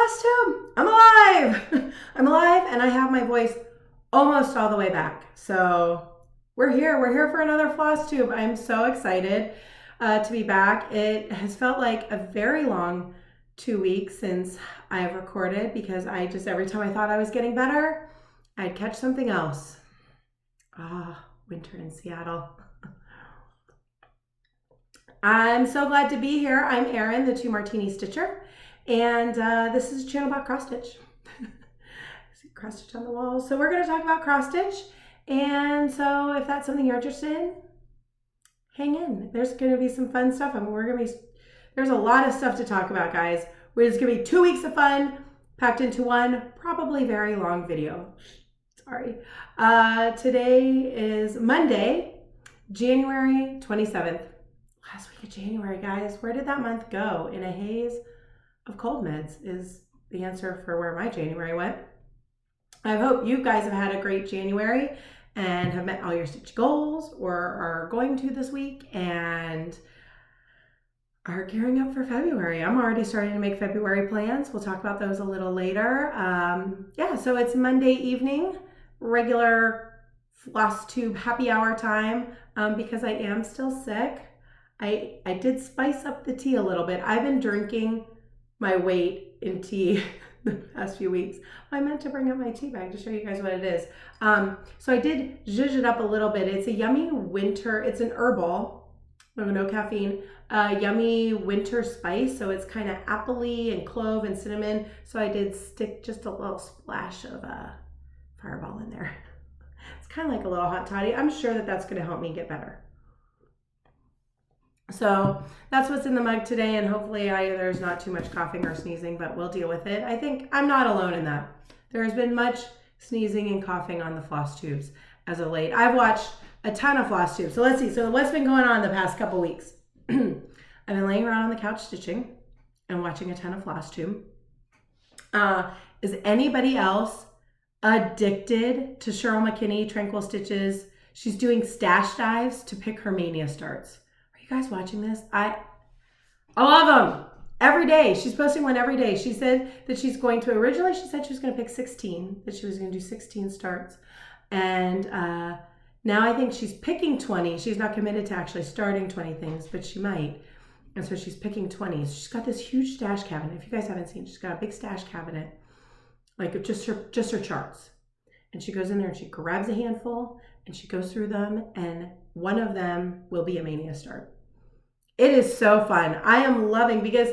Flosstube! I'm alive! I'm alive and I have my voice almost all the way back. So we're here. We're here for another Flosstube. I'm so excited to be back. It has felt like a very long 2 weeks since I've recorded because every time I thought I was getting better, I'd catch something else. Winter in Seattle. I'm so glad to be here. I'm Erin, the 2 Martini Stitcher, and this is a channel about cross stitch. See cross stitch on the wall. So we're going to talk about cross stitch, and so if that's something you're interested in, hang in. There's going to be some fun stuff. There's a lot of stuff to talk about, guys. It's going to be 2 weeks of fun packed into one probably very long video. Sorry. Today is Monday, January 27th. Last week of January, guys. Where did that month go? In a haze of cold meds is the answer for where my January went. I hope you guys have had a great January and have met all your stitch goals or are going to this week and are gearing up for February. I'm already starting to make February plans. We'll talk about those a little later. So it's Monday evening, regular Flosstube happy hour time because I am still sick. I did spice up the tea a little bit. I've been drinking my weight in tea the past few weeks. I meant to bring up my tea bag to show you guys what it is. So I did zhuzh it up a little bit. It's a yummy winter, it's an herbal, no caffeine, yummy winter spice. So it's kind of appley and clove and cinnamon. So I did stick just a little splash of Fireball in there. It's kind of like a little hot toddy. I'm sure that that's going to help me get better. So that's what's in the mug today, and hopefully there's not too much coughing or sneezing, but we'll deal with it. I think I'm not alone in that. There has been much sneezing and coughing on the Flosstubes as of late. I've watched a ton of Flosstubes. So let's see. So what's been going on the past couple weeks? I've been laying around on the couch stitching and watching a ton of Flosstube. Is anybody else addicted to Cheryl McKinney Tranquil Stitches? She's doing stash dives to pick her mania starts. You guys watching this? I love them every day. She's posting one every day. She said that she said she was going to pick 16, that she was going to do 16 starts. And now I think she's picking 20. She's not committed to actually starting 20 things, but she might. And so she's picking 20. So she's got this huge stash cabinet. If you guys haven't seen, she's got a big stash cabinet, like just her charts. And she goes in there and she grabs a handful and she goes through them, and one of them will be a mania start. It is so fun. I am loving, because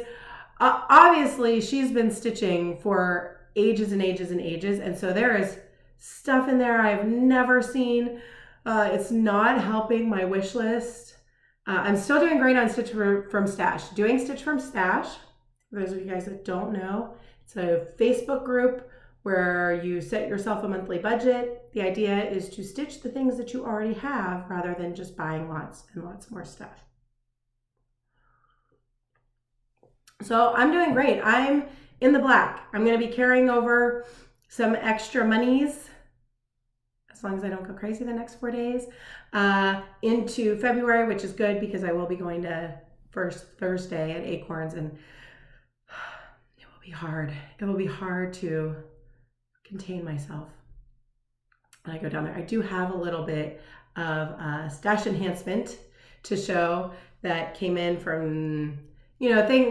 obviously she's been stitching for ages and ages and ages. And so there is stuff in there I've never seen. It's not helping my wish list. I'm still doing great on Stitch from Stash. Doing Stitch from Stash, for those of you guys that don't know, it's a Facebook group where you set yourself a monthly budget. The idea is to stitch the things that you already have rather than just buying lots and lots more stuff. So I'm doing great. I'm in the black. I'm going to be carrying over some extra monies, as long as I don't go crazy the next 4 days, into February, which is good because I will be going to First Thursday at Acorns, and it will be hard. It will be hard to contain myself when I go down there. I do have a little bit of stash enhancement to show that came in from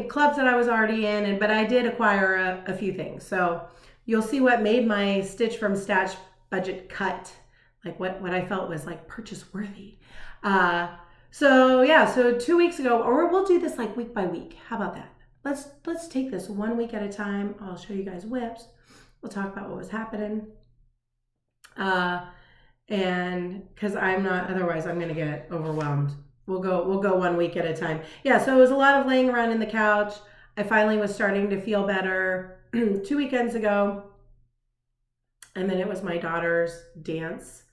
clubs that I was already in, but I did acquire a few things. So you'll see what made my Stitch from Stash budget cut, like what I felt was like purchase worthy. So 2 weeks ago, or we'll do this like week by week. How about that? Let's take this 1 week at a time. I'll show you guys whips. We'll talk about what was happening. And because otherwise I'm going to get overwhelmed. We'll go 1 week at a time. Yeah, so it was a lot of laying around in the couch. I finally was starting to feel better 2 weekends ago. And then it was my daughter's dance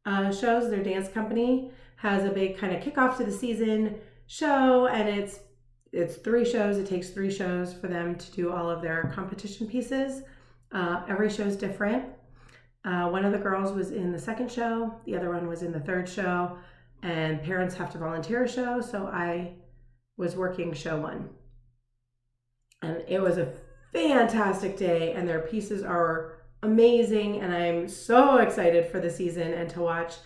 shows. Their dance company has a big kind of kickoff to the season show, and it's 3 shows. It takes 3 shows for them to do all of their competition pieces. Every show is different. One of the girls was in the 2nd show. The other one was in the 3rd show. And parents have to volunteer a show, so I was working show 1. And it was a fantastic day, and their pieces are amazing, and I'm so excited for the season and to watch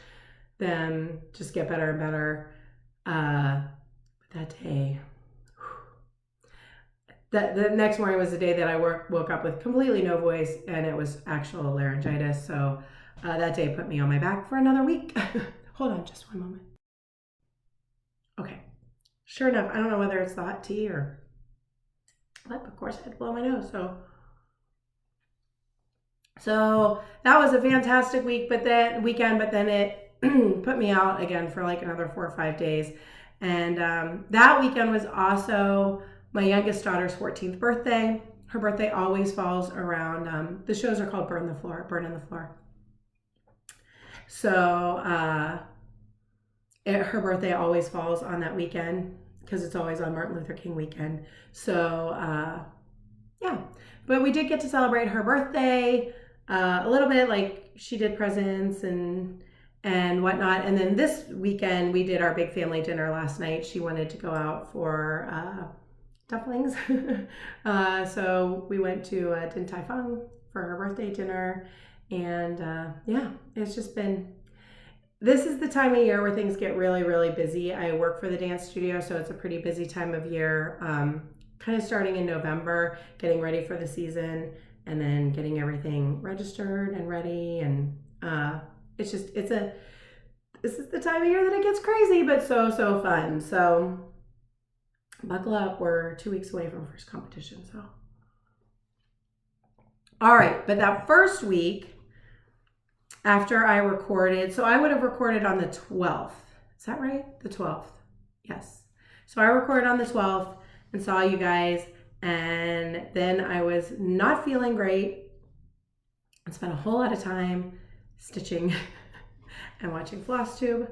them just get better and better. That day, the next morning was the day that I woke up with completely no voice, and it was actual laryngitis. So that day put me on my back for another week. Hold on just one moment. Okay, sure enough, I don't know whether it's the hot tea or what, of course I had to blow my nose. So that was a fantastic weekend, but then it put me out again for like another 4 or 5 days. And that weekend was also my youngest daughter's 14th birthday. Her birthday always falls around, the shows are called Burn in the Floor. So her birthday always falls on that weekend because it's always on Martin Luther King weekend. So yeah, but we did get to celebrate her birthday a little bit, like she did presents and whatnot. And then this weekend we did our big family dinner last night. She wanted to go out for dumplings. So we went to Din Tai Fung for her birthday dinner. And yeah, it's just been, this is the time of year where things get really, really busy. I work for the dance studio, so it's a pretty busy time of year. Kind of starting in November, getting ready for the season, and then getting everything registered and ready. And this is the time of year that it gets crazy, but so fun. So buckle up, we're 2 weeks away from first competition. So all right, but that first week after I recorded, so I would have recorded on the 12th. Is that right? The 12th. Yes. So I recorded on the 12th and saw you guys, and then I was not feeling great. I spent a whole lot of time stitching and watching Flosstube.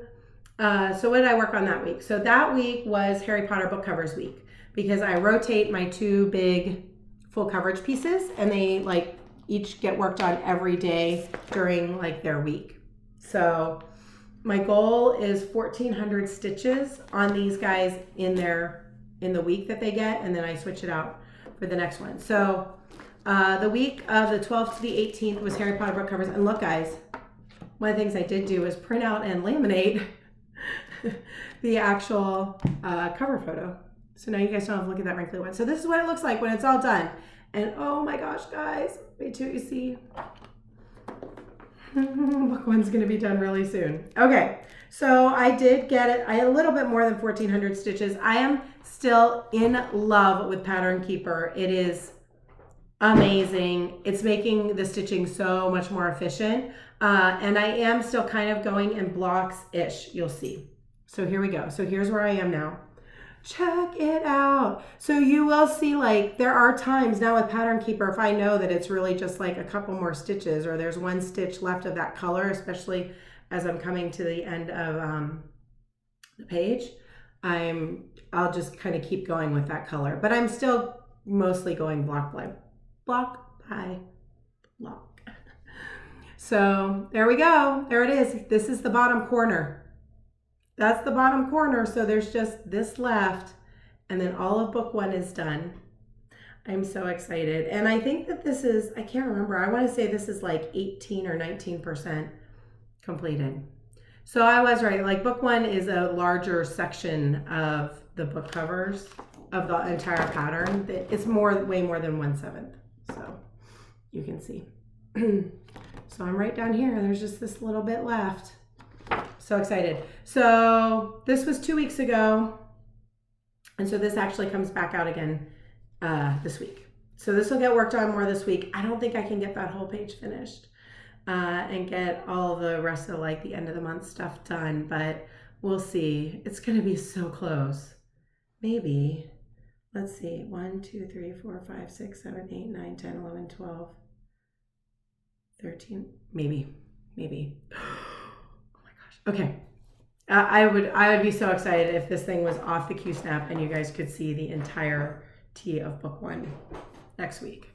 So what did I work on that week? So that week was Harry Potter book covers week, because I rotate my 2 big full coverage pieces, and they like each get worked on every day during like their week. So my goal is 1,400 stitches on these guys in the week that they get, and then I switch it out for the next one. So the week of the 12th to the 18th was Harry Potter book covers. And look guys, one of the things I did do is print out and laminate the actual cover photo. So now you guys don't have to look at that wrinkly one. So this is what it looks like when it's all done. And oh my gosh, guys, wait till you see. Book one's gonna be done really soon. Okay, so I did get it. I had a little bit more than 1,400 stitches. I am still in love with Pattern Keeper. It is amazing. It's making the stitching so much more efficient. And I am still kind of going in blocks-ish, you'll see. So here we go. So here's where I am now. Check it out. So you will see, like, there are times now with Pattern Keeper, if I know that it's really just like a couple more stitches, or there's one stitch left of that color, especially as I'm coming to the end of the page, I'll just kind of keep going with that color. But I'm still mostly going block by block. So there we go. There it is. This is the bottom corner. That's the bottom corner. So there's just this left, and then all of book one is done. I'm so excited. And I think that this is, I can't remember. I want to say this is like 18 or 19% completed. So I was right. Like book one is a larger section of the book covers of the entire pattern. It's way more than 1/7. So you can see. So I'm right down here. There's just this little bit left. So excited. So this was 2 weeks ago. And so this actually comes back out again this week. So this will get worked on more this week. I don't think I can get that whole page finished and get all the rest of like the end of the month stuff done, but we'll see. It's going to be so close. Maybe, let's see, 1, 2, 3, 4, 5, 6, 7, 8, 9, 10, 11, 12, 13, maybe. Oh my gosh. Okay. I would be so excited if this thing was off the Q-snap and you guys could see the entirety of book one next week.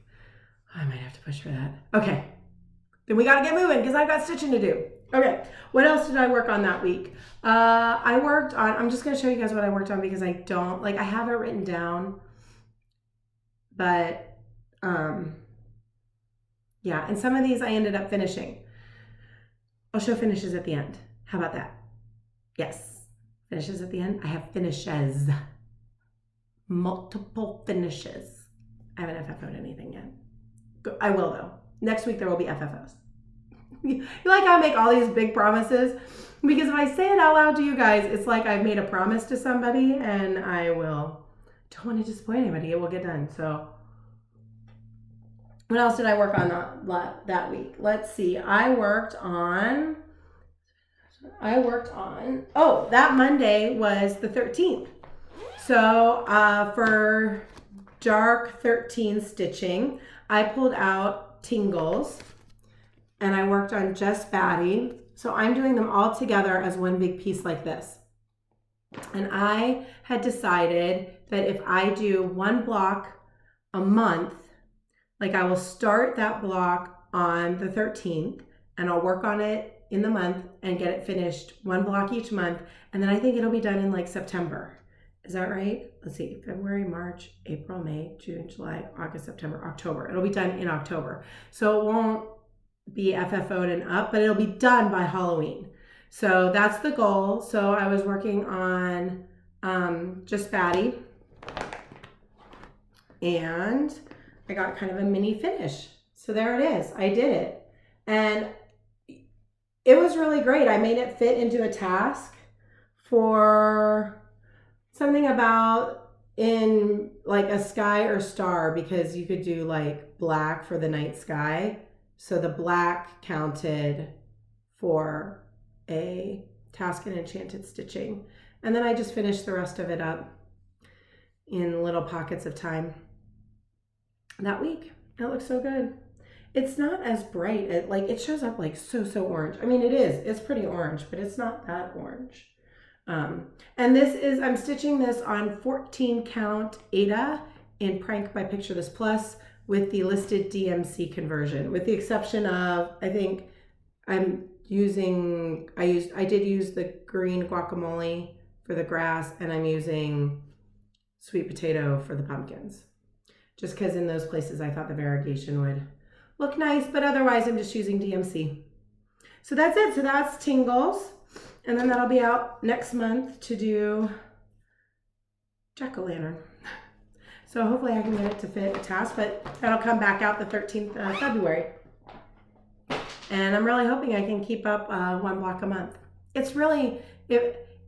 I might have to push for that. Okay. Then we got to get moving because I've got stitching to do. Okay. What else did I work on that week? I worked on, I'm just going to show you guys what I worked on because I have it written down, but Yeah, and some of these I ended up finishing. I'll show finishes at the end. How about that? Yes, finishes at the end. I have finishes. Multiple finishes. I haven't FFO'd anything yet. I will though. Next week there will be FFOs. You like how I make all these big promises? Because if I say it out loud to you guys, it's like I've made a promise to somebody and I don't want to disappoint anybody. It will get done. So what else did I work on that week? Let's see. I worked on, that Monday was the 13th. So for dark 13 stitching, I pulled out Tingles and I worked on Just Batty. So I'm doing them all together as one big piece like this. And I had decided that if I do one block a month, like I will start that block on the 13th and I'll work on it in the month and get it finished one block each month. And then I think it'll be done in like September. Is that right? Let's see, February, March, April, May, June, July, August, September, October. It'll be done in October. So it won't be FFO'd and up, but it'll be done by Halloween. So that's the goal. So I was working on Just Batty and I got kind of a mini finish. So there it is. I did it. And it was really great. I made it fit into a task for something about in like a sky or star, because you could do like black for the night sky. So the black counted for a task in enchanted stitching. And then I just finished the rest of it up in little pockets of time that week. It looks so good. It's not as bright. It shows up like so orange. I mean, it is. It's pretty orange, but it's not that orange. And this is, I'm stitching this on 14 count Aida in Prank by Picture This Plus with the listed DMC conversion, with the exception of, I think I did use the green guacamole for the grass, and I'm using sweet potato for the pumpkins. Just because in those places I thought the variegation would look nice, but otherwise I'm just using DMC. So that's it. So that's Tingles. And then that'll be out next month to do jack-o'-lantern. So hopefully I can get it to fit a task, but that'll come back out the 13th of February. And I'm really hoping I can keep up one block a month. It's really,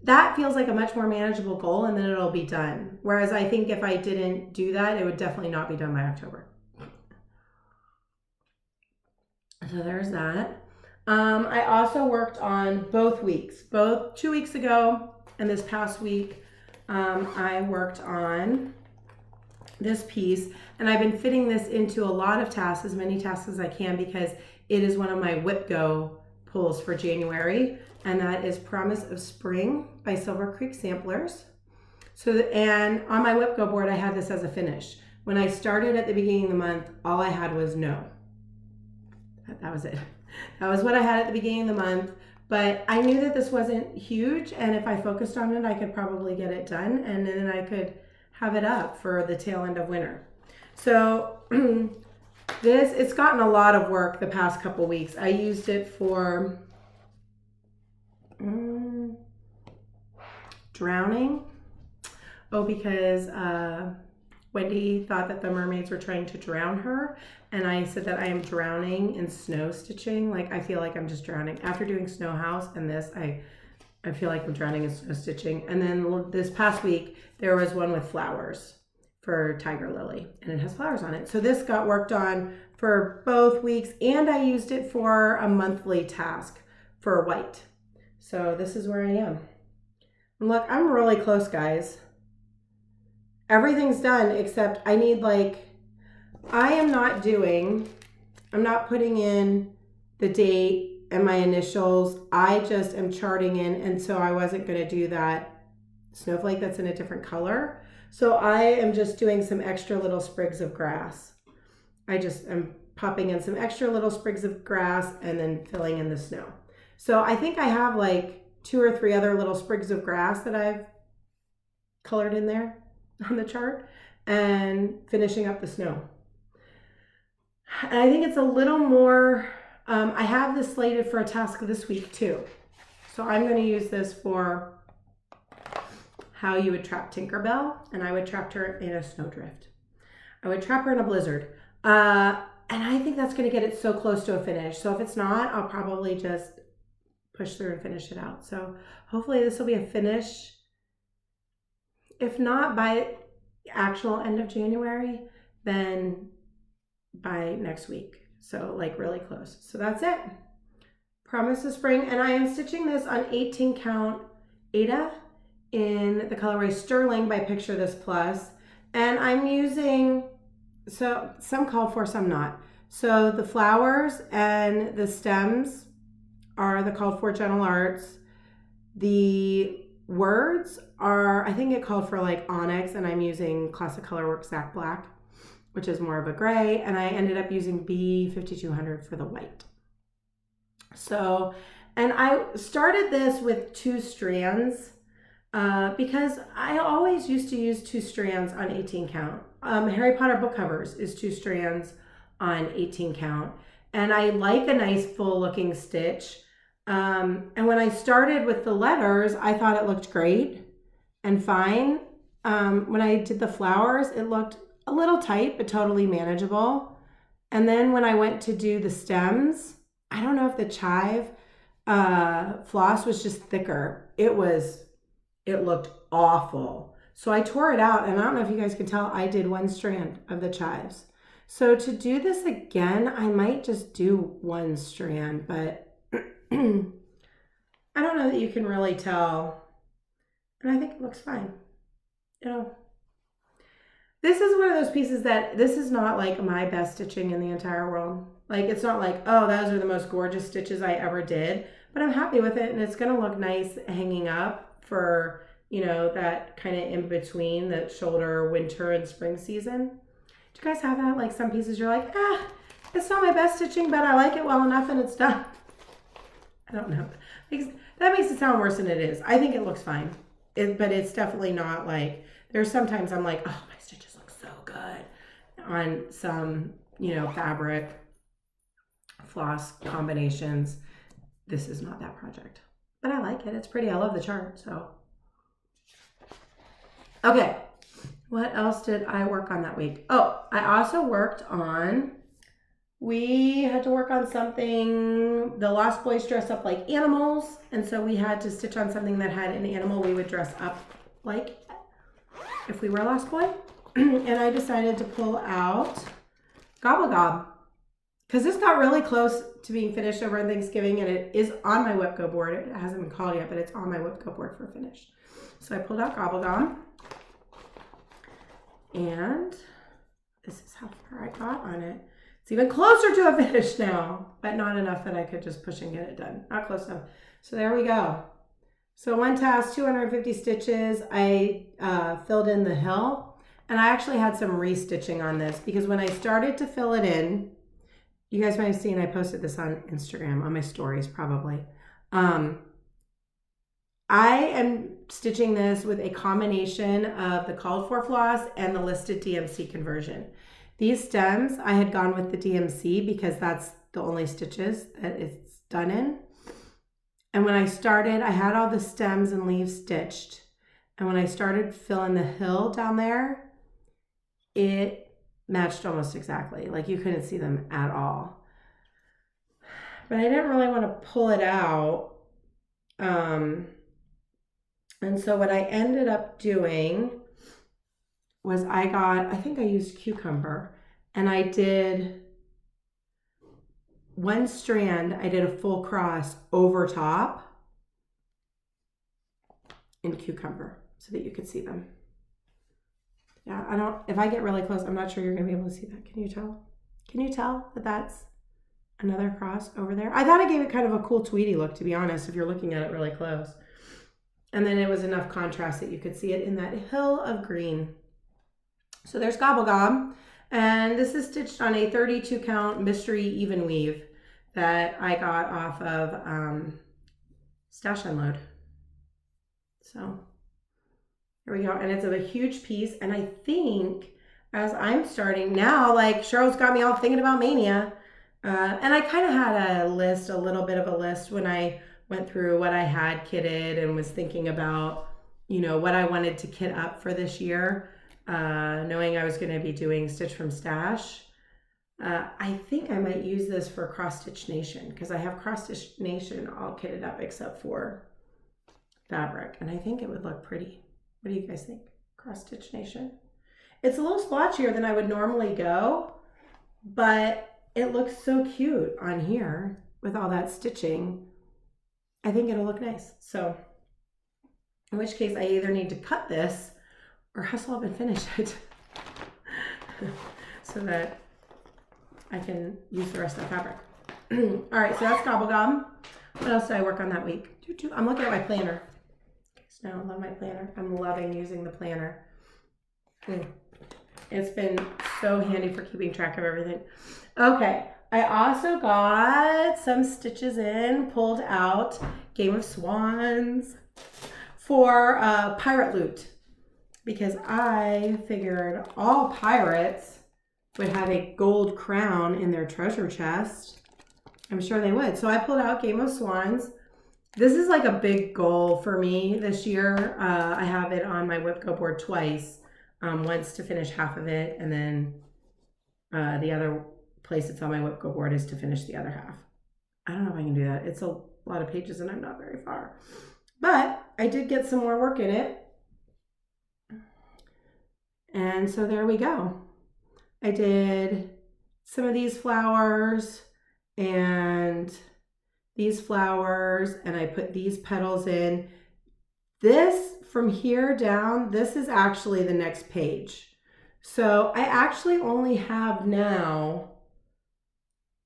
that feels like a much more manageable goal, and then it'll be done. Whereas I think if I didn't do that, it would definitely not be done by October. So there's that. I also worked on both weeks, both 2 weeks ago and this past week. I worked on this piece, and I've been fitting this into a lot of tasks, as many tasks as I can, because it is one of my WIP Go pulls for January, and that is Promise of Spring by Silver Creek Samplers. And on my WIP Go board, I had this as a finish. When I started at the beginning of the month, all I had was no. That was it. That was what I had at the beginning of the month, but I knew that this wasn't huge, and if I focused on it, I could probably get it done, and then I could have it up for the tail end of winter. So it's gotten a lot of work the past couple weeks. I used it for drowning. Because Wendy thought that the mermaids were trying to drown her, and I said that I am drowning in snow stitching. Like, I feel like I'm just drowning. After doing Snow House and this, I feel like I'm drowning in snow stitching. And then this past week, there was one with flowers for Tiger Lily, and it has flowers on it. So this got worked on for both weeks, and I used it for a monthly task for white. So this is where I am. And look, I'm really close, guys. Everything's done except I need I'm not putting in the date and my initials. I just am charting in, and so I wasn't going to do that snowflake that's in a different color. So I am just doing some extra little sprigs of grass. I just am popping in some extra little sprigs of grass and then filling in the snow. So I think I have like 2 or 3 other little sprigs of grass that I've colored in there on the chart, and finishing up the snow. And I think it's a little more, I have this slated for a task this week too. So I'm going to use this for how you would trap Tinkerbell, and I would trap her in a snowdrift. I would trap her in a blizzard. And I think that's going to get it so close to a finish. So if it's not, I'll probably just push through and finish it out. So hopefully this will be a finish. If not by actual end of January, then by next week. So like really close. So that's it. Promise of Spring. And I am stitching this on 18 count Aida in the colorway Sterling by Picture This Plus. And I'm using, so some called for, some not. So the flowers and the stems are the called for Gentle Arts. The words are, I think it called for like Onyx, and I'm using Classic Colorworks Zack Black, which is more of a gray, and I ended up using B5200 for the white. So, and I started this with 2 strands because I always used to use 2 strands on 18 count. Harry Potter book covers is 2 strands on 18 count, and I like a nice full looking stitch. And when I started with the letters, I thought it looked great and fine. When I did the flowers, it looked a little tight, but totally manageable. And then when I went to do the stems, I don't know if the chive floss was just thicker. It looked awful. So I tore it out, and I don't know if you guys can tell, I did 1 strand of the chives. So to do this again, I might just do 1 strand, but I don't know that you can really tell. And I think it looks fine. You know, this is one of those pieces that this is not like my best stitching in the entire world. Like, it's not like, oh, those are the most gorgeous stitches I ever did, but I'm happy with it, and it's going to look nice hanging up for, you know, that kind of in between the shoulder, winter and spring season. Do you guys have that? Like some pieces you're like, it's not my best stitching, but I like it well enough and it's done. I don't know. That makes it sound worse than it is. I think it looks fine. But it's definitely not like, there's sometimes I'm like, oh, my stitches look so good on some, you know, fabric floss combinations. This is not that project, but I like it. It's pretty. I love the chart. So, okay. What else did I work on that week? Oh, I also worked on, we had to work on something, the Lost Boys dress up like animals, and so we had to stitch on something that had an animal we would dress up like if we were a Lost Boy. And I decided to pull out Gobblegum because this got really close to being finished over on Thanksgiving, and it is on my WIP Go board. It hasn't been called yet, but it's on my WIP Go board for a finish. So I pulled out Gobblegum, and this is how far I got on it. It's even closer to a finish now, but not enough that I could just push and get it done. Not close enough. So there we go. So one task, 250 stitches. I filled in the hill, and I actually had some restitching on this because when I started to fill it in, you guys might have seen I posted this on Instagram, on my stories probably. I am stitching this with a combination of the called for floss and the listed DMC conversion. These stems, I had gone with the DMC because that's the only stitches that it's done in. And when I started, I had all the stems and leaves stitched. And when I started filling the hill down there, it matched almost exactly. Like you couldn't see them at all. But I didn't really want to pull it out. And so what I ended up doing was I think I used cucumber, and I did 1 strand. I did a full cross over top in cucumber so that you could see them. Yeah, if I get really close, I'm not sure you're gonna be able to see that. Can you tell? Can you tell that that's another cross over there? I thought I gave it kind of a cool Tweety look, to be honest, if you're looking at it really close. And then it was enough contrast that you could see it in that hill of green. So there's Gobblegum, and this is stitched on a 32 count mystery even weave that I got off of Stash Unload. So here we go, and it's a huge piece, and I think as I'm starting now, like Cheryl's got me all thinking about Mania. And I kind of had a little bit of a list when I went through what I had kitted and was thinking about, you know, what I wanted to kit up for this year, knowing I was going to be doing Stitch from Stash. I think I might use this for Cross Stitch Nation because I have Cross Stitch Nation all kitted up except for fabric, and I think it would look pretty. What do you guys think? Cross Stitch Nation. It's a little splotchier than I would normally go, but it looks so cute on here with all that stitching. I think it'll look nice. So in which case I either need to cut this or hustle up and finish it so that I can use the rest of the fabric. All right, so that's Gobblegum. What else did I work on that week? I'm looking at my planner. Okay, so now I love my planner. I'm loving using the planner. It's been so handy for keeping track of everything. Okay, I also got some stitches pulled out, Game of Swans for pirate loot, because I figured all pirates would have a gold crown in their treasure chest. I'm sure they would. So I pulled out Game of Swans. This is like a big goal for me this year. I have it on my WIP Go board twice. Once to finish half of it, and then the other place it's on my WIP Go board is to finish the other half. I don't know if I can do that. It's a lot of pages and I'm not very far. But I did get some more work in it. And so there we go. I did some of these flowers and these flowers, and I put these petals in. This from here down, this is actually the next page. So I actually only have now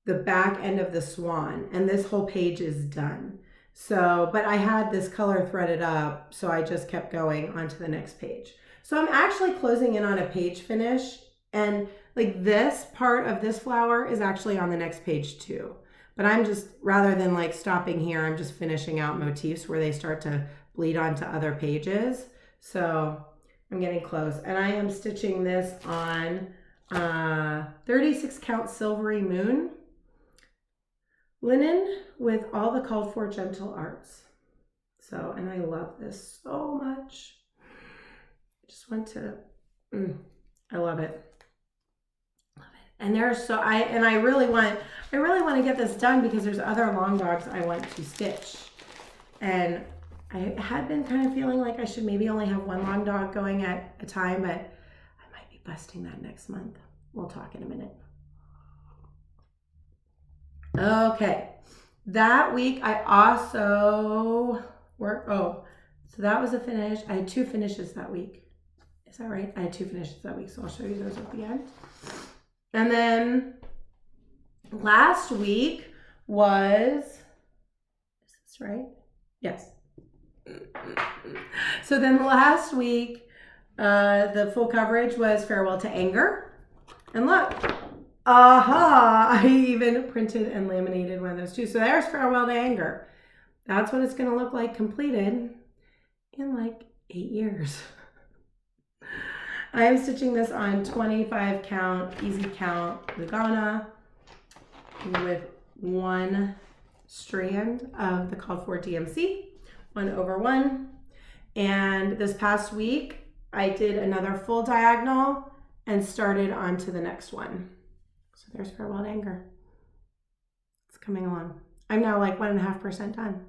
the back end of the swan, and this whole page is done. So, but I had this color threaded up, so I just kept going on to the next page. So I'm actually closing in on a page finish, and like this part of this flower is actually on the next page too. But I'm just, rather than like stopping here, I'm just finishing out motifs where they start to bleed onto other pages. So I'm getting close, and I am stitching this on 36 count Silvery Moon linen with all the called for gentle arts. So, and I love this so much. I just want to, I love it. And there's so I really want to get this done because there's other long dogs I want to stitch. And I had been kind of feeling like I should maybe only have one long dog going at a time, but I might be busting that next month. We'll talk in a minute. Okay. That week I also worked, so that was a finish. I had 2 finishes that week. Is that right? I had 2 finishes that week, so I'll show you those at the end. And then last week was, is this right? Yes. So then last week, the full coverage was Farewell to Anger. And look, I even printed and laminated one of those too. So there's Farewell to Anger. That's what it's going to look like completed in like 8 years. I am stitching this on 25 count, easy count Lugana with 1 strand of the called for DMC, 1/1. And this past week, I did another full diagonal and started on to the next one. So there's Farewell to Anger. It's coming along. I'm now like 1.5% done.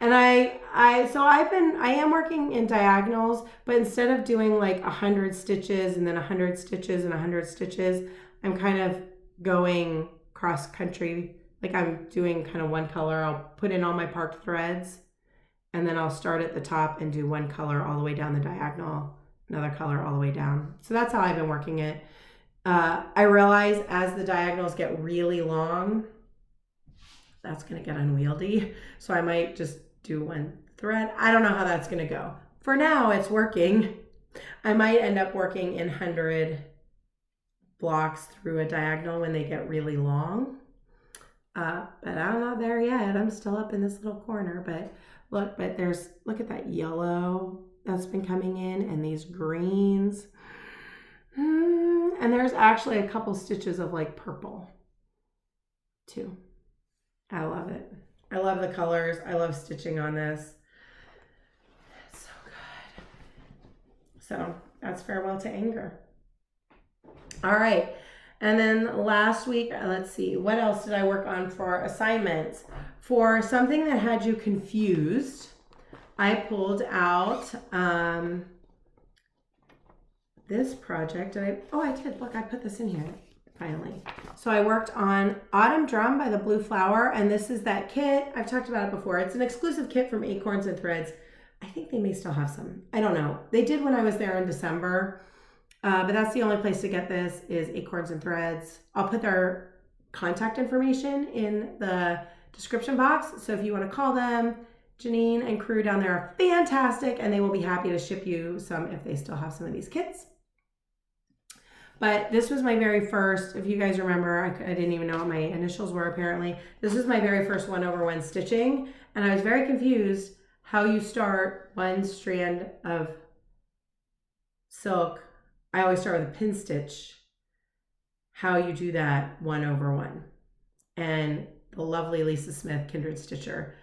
And I am working in diagonals, but instead of doing like 100 stitches and then 100 stitches and 100 stitches, I'm kind of going cross country. Like I'm doing kind of one color. I'll put in all my parked threads, and then I'll start at the top and do one color all the way down the diagonal, another color all the way down. So that's how I've been working it. I realize as the diagonals get really long, that's going to get unwieldy. So I might just do 1 thread. I don't know how that's going to go. For now, it's working. I might end up working in 100 blocks through a diagonal when they get really long. But I'm not there yet. I'm still up in this little corner. But look at that yellow that's been coming in and these greens. And there's actually a couple stitches of like purple too. I love it. I love the colors. I love stitching on this. It's so good. So that's Farewell to Anger. All right. And then last week, let's see, what else did I work on for assignments? For something that had you confused, I pulled out this project. I did. Look, I put this in here finally. So I worked on Autumn Drum by the Blue Flower, and this is that kit. I've talked about it before. It's an exclusive kit from Acorns and Threads. I think they may still have some. I don't know. They did when I was there in December. But that's the only place to get this is Acorns and Threads. I'll put their contact information in the description box. So if you want to call them, Janine and crew down there are fantastic, and they will be happy to ship you some if they still have some of these kits. But this was my very first, if you guys remember, I didn't even know what my initials were apparently. This was my very first 1/1 stitching, and I was very confused how you start one strand of silk. I always start with a pin stitch, how you do that 1/1. And the lovely Lisa Smith, Kindred Stitcher,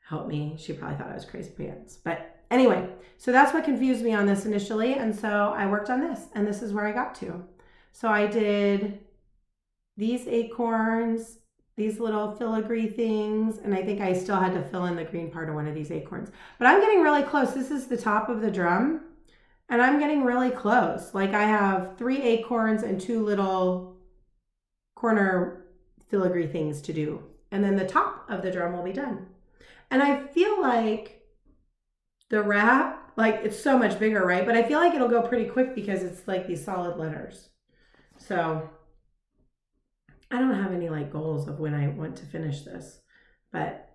helped me. She probably thought I was crazy pants. But anyway, so that's what confused me on this initially. And so I worked on this, and this is where I got to. So I did these acorns, these little filigree things, and I think I still had to fill in the green part of one of these acorns. But I'm getting really close. This is the top of the drum. And I'm getting really close. Like I have 3 acorns and 2 little corner filigree things to do. And then the top of the drum will be done. And I feel like the wrap, like it's so much bigger, right? But I feel like it'll go pretty quick because it's like these solid letters. So I don't have any like goals of when I want to finish this. But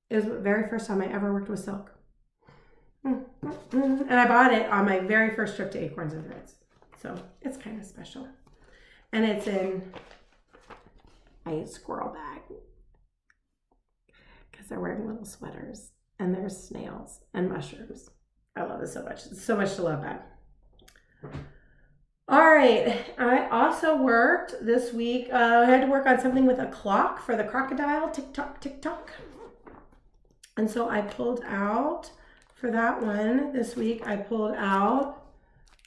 it was the very first time I ever worked with silk. And I bought it on my very first trip to Acorns and Threads. So it's kind of special. And it's in my squirrel bag. Because they're wearing little sweaters. And there's snails and mushrooms. I love this so much. It's so much to love that. All right. I also worked this week. I had to work on something with a clock for the crocodile. Tick tock, tick tock. And so I pulled out... For that one, this week, I pulled out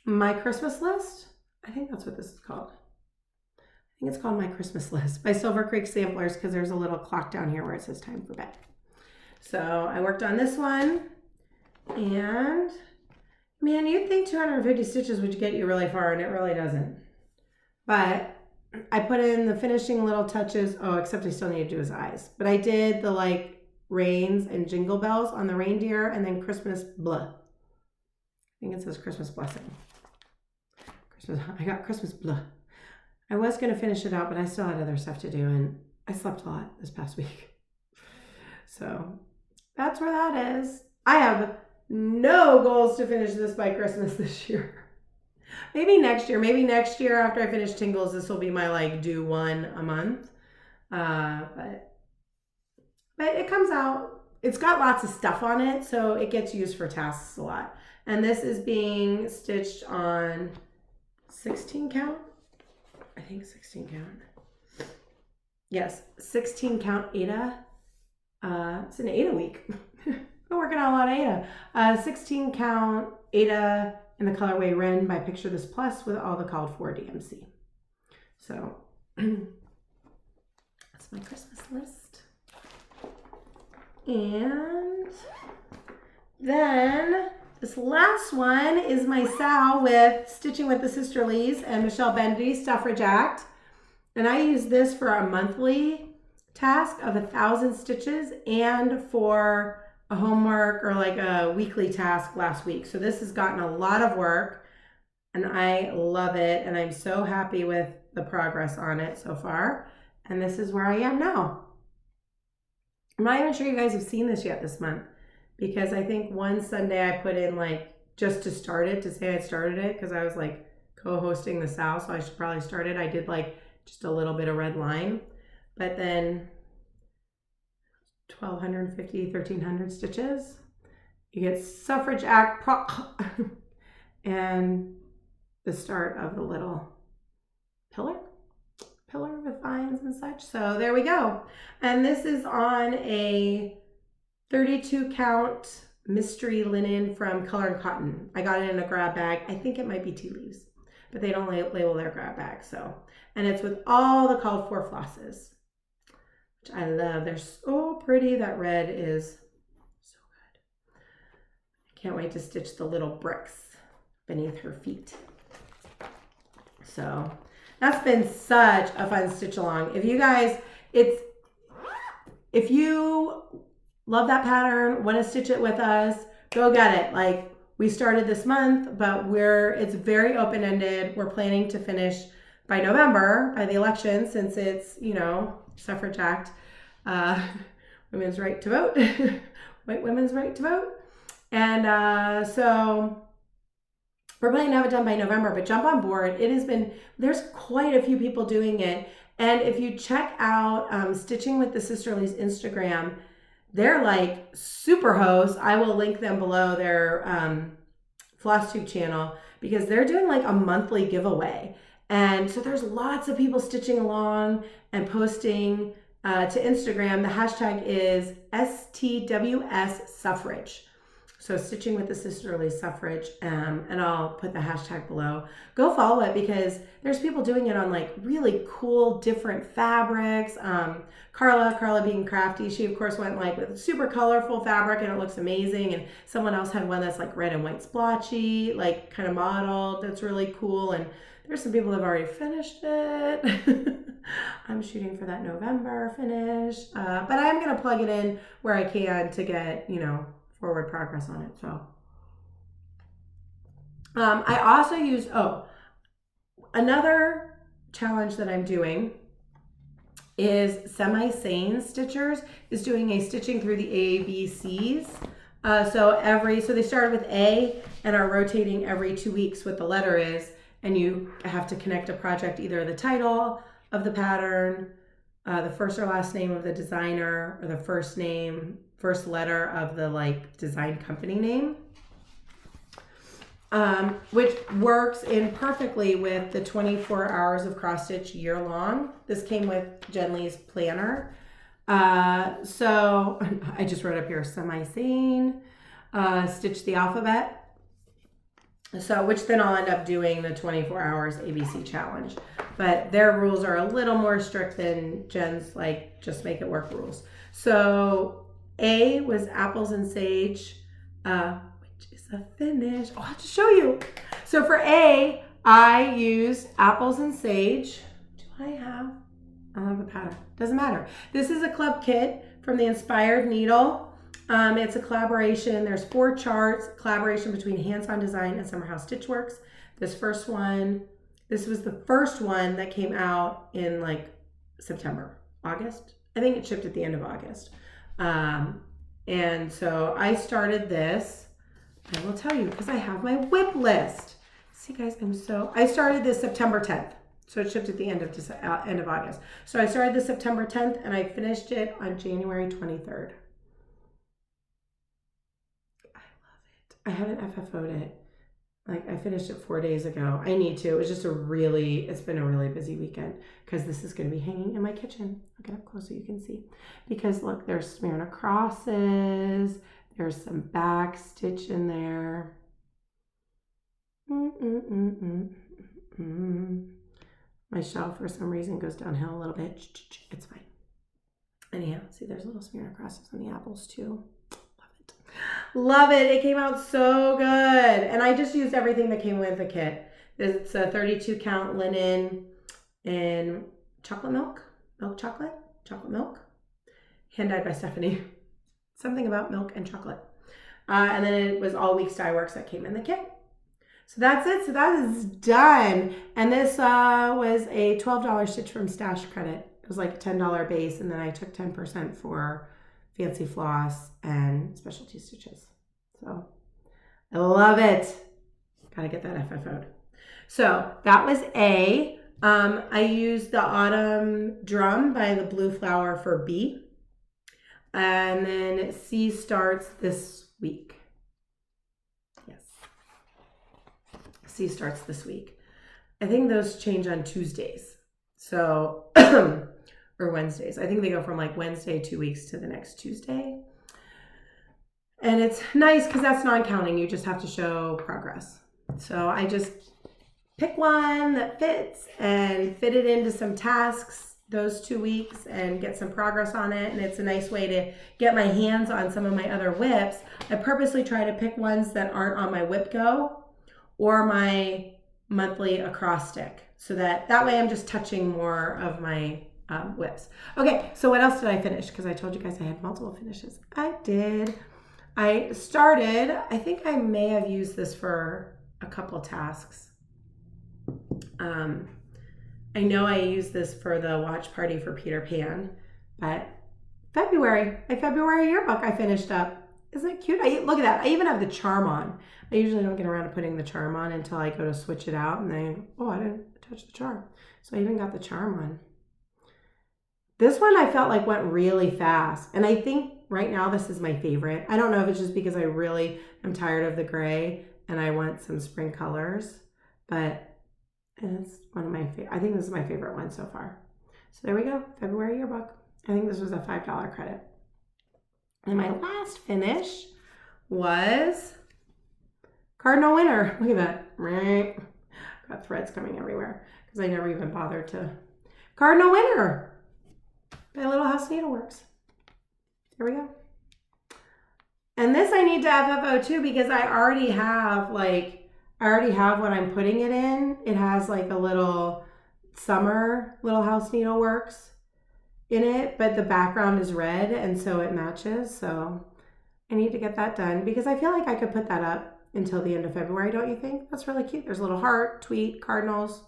my Christmas list. I think that's what this is called. I think it's called My Christmas List by Silver Creek Samplers because there's a little clock down here where it says time for bed. So I worked on this one. And, man, you'd think 250 stitches would get you really far, and it really doesn't. But I put in the finishing little touches. Oh, except I still need to do his eyes. But I did the, like, reins and jingle bells on the reindeer, and then Christmas blah. I think it says Christmas blessing. I got Christmas blah. I was going to finish it out, but I still had other stuff to do, and I slept a lot this past week. So that's where that is. I have no goals to finish this by Christmas this year. Maybe next year. Maybe next year after I finish Tingles, this will be my like do one a month. But it comes out, it's got lots of stuff on it, so it gets used for tasks a lot. And this is being stitched on 16 count? I think 16 count. Yes, 16 count Aida. It's an Aida week. I'm working on a lot of Aida. 16 count Aida in the colorway Ren by Picture This Plus with all the called for DMC. So that's my Christmas list. And then this last one is my Sal with Stitching with the Sisterlies and Michelle Bendy's Suffrage Act. And I use this for a monthly task of 1,000 stitches and for a homework or like a weekly task last week. So this has gotten a lot of work and I love it. And I'm so happy with the progress on it so far. And this is where I am now. I'm not even sure you guys have seen this yet this month because I think one Sunday I put in like just to start it, to say I started it because I was like co-hosting the Sal, so I should probably start it. I did like just a little bit of red line, but then 1,250, 1,300 stitches. You get Suffrage Act and the start of the little pillar with vines and such. So there we go. And this is on a 32 count mystery linen from Color and Cotton. I got it in a grab bag. I think it might be tea leaves, but they don't label their grab bag. So, and it's with all the called for flosses, which I love. They're so pretty. That red is so good. Can't wait to stitch the little bricks beneath her feet. So that's been such a fun stitch along. If you guys, if you love that pattern, want to stitch it with us, go get it. Like, we started this month, but it's very open-ended. We're planning to finish by November, by the election, since it's, you know, Suffrage Act, women's right to vote, white women's right to vote. And so we're planning to have it done by November, but jump on board. There's quite a few people doing it. And if you check out Stitching with the Sisterlies Instagram, they're like super hosts. I will link them below, their Flosstube channel, because they're doing like a monthly giveaway. And so there's lots of people stitching along and posting to Instagram. The hashtag is STWS Suffrage. So Stitching with the Sisterly Suffrage, and I'll put the hashtag below. Go follow it because there's people doing it on like really cool different fabrics. Carla being crafty, she of course went like with super colorful fabric and it looks amazing. And someone else had one that's like red and white splotchy, like kind of modeled. That's really cool. And there's some people that have already finished it. I'm shooting for that November finish, but I am gonna plug it in where I can to get, you know, forward progress on it. So I also use, another challenge that I'm doing is Semi-Sane Stitchers is doing a stitching through the ABCs. So they started with A and are rotating every 2 weeks what the letter is, and you have to connect a project, either the title of the pattern, the first or last name of the designer, or the first letter of the like design company name, which works in perfectly with the 24 hours of cross stitch year long. This came with Jen Lee's planner. So I just wrote up here, Semi-Sane, stitch the alphabet. So, which then I'll end up doing the 24 hours ABC challenge, but their rules are a little more strict than Jen's, like just make it work rules. So A was apples and sage, which is a finish. I'll have to show you. So for A, I used apples and sage. I don't have a pattern. Doesn't matter. This is a club kit from the Inspired Needle. It's a collaboration. There's 4 charts, collaboration between Hands-On Design and Summerhouse Stitchworks. This was the first one that came out in like September, August. I think it shipped at the end of August. And so I started this. I will tell you because I have my WIP list. See guys, I started this September 10th. So it shipped at the end of August. So I started this September 10th and I finished it on January 23rd. I haven't FFO'd it. Like I finished it 4 days ago. I need to. It's been a really busy weekend because this is going to be hanging in my kitchen. I'll get up close so you can see. Because look, there's smearing crosses. There's some back stitch in there. My shelf for some reason goes downhill a little bit. It's fine. Anyhow, see there's little smearing crosses on the apples too. Love it. It came out so good. And I just used everything that came with the kit. It's a 32 count linen in chocolate milk, chocolate milk, hand dyed by Stephanie. Something about milk and chocolate. And then it was all Weeks Dye Works that came in the kit. So that's it. So that is done. And this was a $12 stitch from Stash Credit. It was like a $10 base. And then I took 10% for fancy floss and specialty stitches. So I love it. Gotta get that FFO'd. So that was A. I used the Autumn Drum by the Blue Flower for B. And then C starts this week. Yes. C starts this week. I think those change on Tuesdays. So, or Wednesdays. I think they go from like Wednesday 2 weeks to the next Tuesday. And it's nice because that's non-counting. You just have to show progress. So I just pick one that fits and fit it into some tasks those 2 weeks and get some progress on it. And it's a nice way to get my hands on some of my other WIPs. I purposely try to pick ones that aren't on my WIP Go or my monthly acrostic, so that way I'm just touching more of my WIPs. Okay, so what else did I finish? Because I told you guys I had multiple finishes. I did. I started, I think I may have used this for a couple tasks. I know I used this for the watch party for Peter Pan, but my February yearbook I finished up. Isn't it cute? Look at that. I even have the charm on. I usually don't get around to putting the charm on until I go to switch it out and then, oh, I didn't touch the charm. So I even got the charm on. This one I felt like went really fast. And I think right now this is my favorite. I don't know if it's just because I really am tired of the gray and I want some spring colors, but it's one of my favorite. I think this is my favorite one so far. So there we go. February yearbook. I think this was a $5 credit. And my last finish was Cardinal Winner. Look at that. Got threads coming everywhere because I never even bothered to. Cardinal Winner by Little House Needleworks. Here we go. And this I need to FFO too because I already have what I'm putting it in. It has like a little summer Little House Needleworks in it, but the background is red and so it matches. So I need to get that done because I feel like I could put that up until the end of February, don't you think? That's really cute. There's a little heart, tweet, cardinals.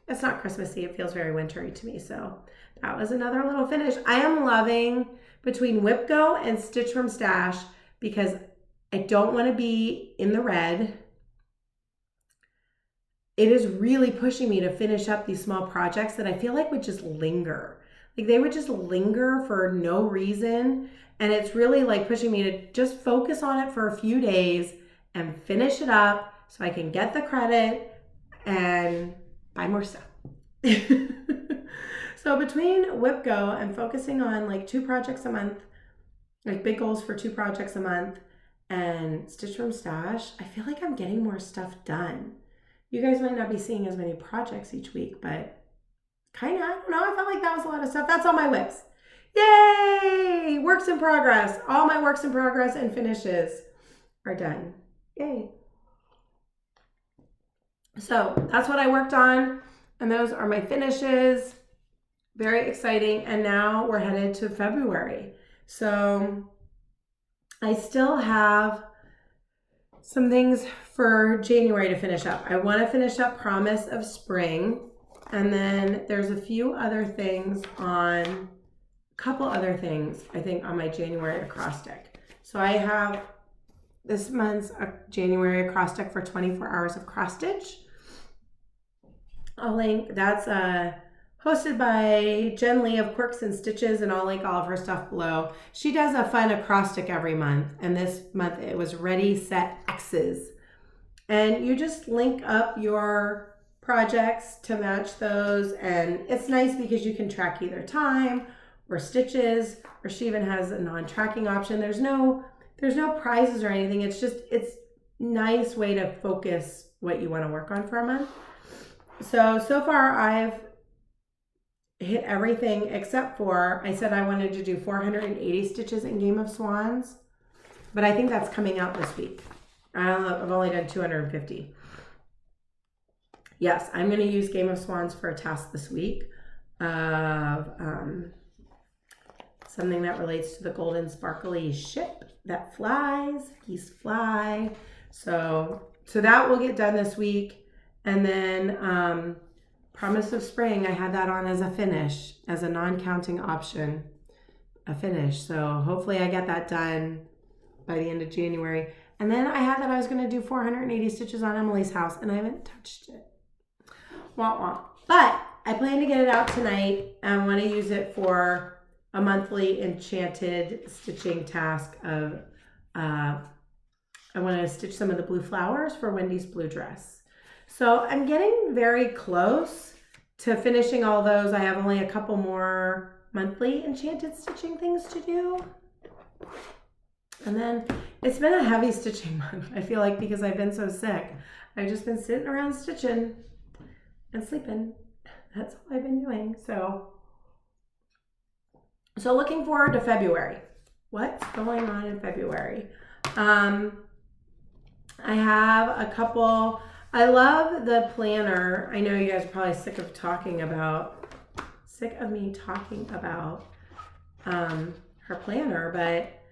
It's not Christmassy. It feels very wintry to me. So that was another little finish. I am loving between WIP Go and Stitch from Stash because I don't want to be in the red. It is really pushing me to finish up these small projects that I feel like would just linger. Like they would just linger for no reason. And it's really like pushing me to just focus on it for a few days and finish it up so I can get the credit and buy more stuff. So between WIP Go and focusing on like 2 projects a month, like big goals for 2 projects a month, and Stitch from Stash, I feel like I'm getting more stuff done. You guys might not be seeing as many projects each week, but kind of, I don't know, I felt like that was a lot of stuff. That's all my WIPs. Yay! Works in progress. All my works in progress and finishes are done. Yay. So that's what I worked on, and those are my finishes. Very exciting. And now we're headed to February. So I still have some things for January to finish up. I want to finish up Promise of Spring. And then there's a few other things a couple other things, I think, on my January acrostic. So I have this month's January acrostic for 24 hours of cross stitch. I'll link, that's hosted by Jen Lee of Quirks and Stitches, and I'll link all of her stuff below. She does a fun acrostic every month, and this month it was Ready, Set, X's. And you just link up your projects to match those, and it's nice because you can track either time or stitches, or she even has a non-tracking option. There's no prizes or anything. It's nice way to focus what you want to work on for a month. So far I've hit everything except for, I said I wanted to do 480 stitches in Game of Swans, but I think that's coming out this week. I've only done 250. Yes, I'm going to use Game of Swans for a task this week of something that relates to the golden sparkly ship that flies. Geese fly. So that will get done this week. And then Promise of Spring, I had that on as a finish, as a non-counting option, a finish. So hopefully I get that done by the end of January. And then I had that I was going to do 480 stitches on Emily's house, and I haven't touched it. Wah wah. But I plan to get it out tonight. I want to use it for a monthly enchanted stitching task of, I want to stitch some of the blue flowers for Wendy's blue dress. So I'm getting very close to finishing all those. I have only a couple more monthly enchanted stitching things to do. And then it's been a heavy stitching month, I feel like, because I've been so sick. I've just been sitting around stitching and sleeping. That's all I've been doing. So looking forward to February. What's going on in February? I have a couple. I love the planner. I know you guys are probably sick of me talking about her planner, but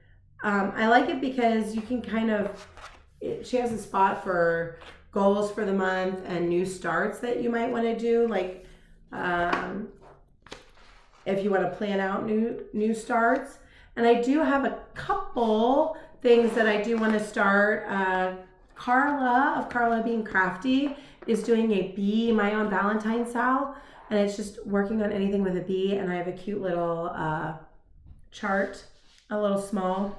I like it because you can kind of, she has a spot for goals for the month and new starts that you might want to do. Like if you want to plan out new starts. And I do have a couple things that I do want to start. Carla of Carla Being Crafty is doing a bee, my own Valentine style, and it's just working on anything with a bee. And I have a cute little chart, a little small.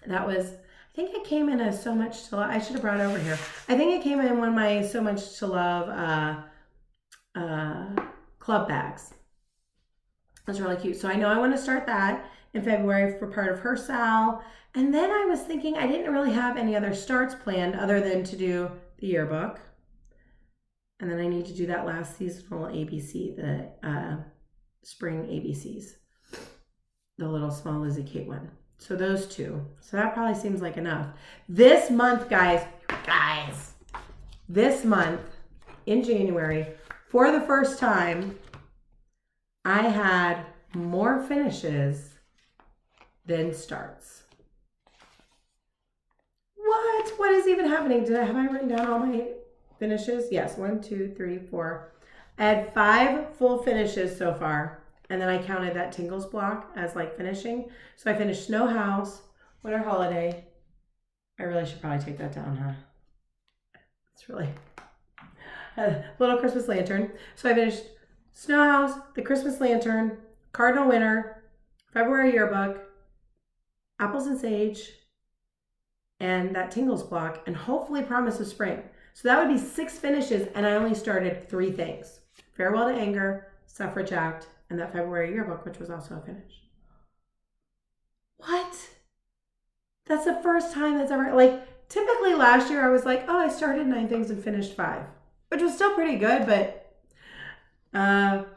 That was, I think it came in as So Much to Love. I should have brought it over here. I think it came in one of my So Much to Love club bags. That's really cute. So I know I want to start that in February for part of her sal. And then I was thinking I didn't really have any other starts planned other than to do the yearbook. And then I need to do that last seasonal ABC, the spring ABCs, the little small Lizzie Kate one. So those two. So that probably seems like enough. This month, guys, this month in January, for the first time, I had more finishes than starts. What is even happening? Have I written down all my finishes? Yes, 1, 2, 3, 4. I had 5 full finishes so far. And then I counted that Tingles block as like finishing. So I finished Snow House, Winter Holiday. I really should probably take that down, huh? It's really Little Christmas Lantern. So I finished Snow House, the Christmas Lantern, Cardinal Winter, February Yearbook, Apples and Sage, and that Tingles block, and hopefully Promise of Spring. So that would be 6 finishes, and I only started 3 things. Farewell to Anger, Suffrage Act, and that February Yearbook, which was also a finish. What? That's the first time that's ever, like, typically last year I was like, oh, I started 9 things and finished 5, which was still pretty good, but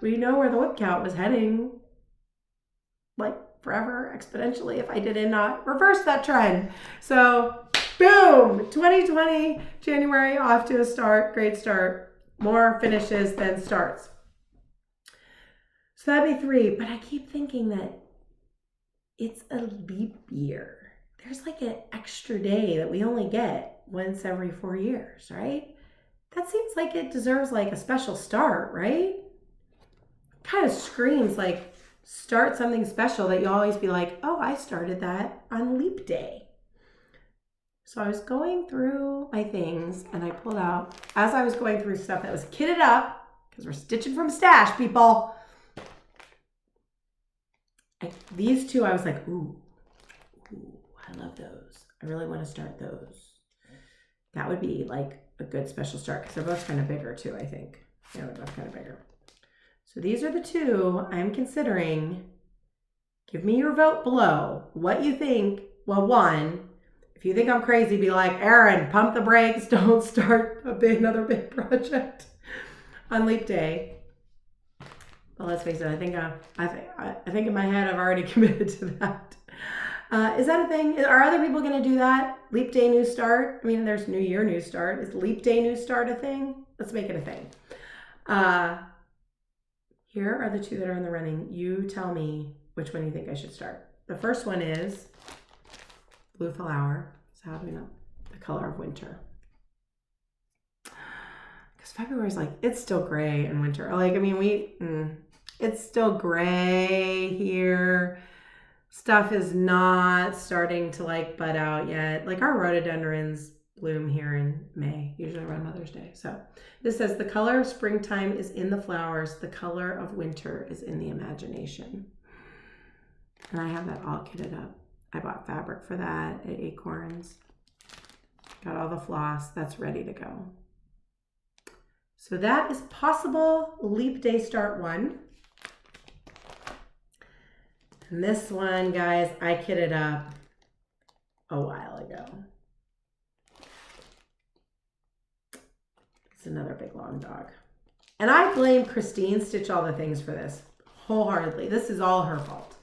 we know where the WIP count was heading, like, forever, exponentially, if I did not reverse that trend. So, boom, 2020, January, off to a start, great start, more finishes than starts. So that'd be 3, but I keep thinking that it's a leap year. There's like an extra day that we only get once every 4 years, right? That seems like it deserves like a special start, right? Kind of screams like start something special that you always be like, oh, I started that on leap day. So I was going through my things and I pulled out, as I was going through stuff that was kitted up, because we're stitching from stash, people. These 2, I was like, ooh, I love those. I really want to start those. That would be like a good special start because they're both kind of bigger too, I think. Yeah, they're both kind of bigger. So these are the 2 I'm considering. Give me your vote below. What you think? Well, 1, if you think I'm crazy, be like, Erin, pump the brakes. Don't start another big project on leap day. But let's face it, I think in my head I've already committed to that. Is that a thing? Are other people going to do that? Leap day, new start? I mean, there's New Year, new start. Is leap day, new start a thing? Let's make it a thing. Here are the 2 that are in the running. You tell me which one you think I should start. The first one is Blue Flower. So how do we know? The color of winter. Because February is like, it's still gray in winter. Like, I mean, it's still gray here. Stuff is not starting to like bud out yet. Like our rhododendrons bloom here in May, usually around Mother's Day. So this says the color of springtime is in the flowers. The color of winter is in the imagination. And I have that all kitted up. I bought fabric for that at Acorns. Got all the floss. That's ready to go. So that is possible leap day start 1. And this one, guys, I kitted up a while ago. It's another big long dog. And I blame Christine Stitch All the Things for this wholeheartedly. This is all her fault.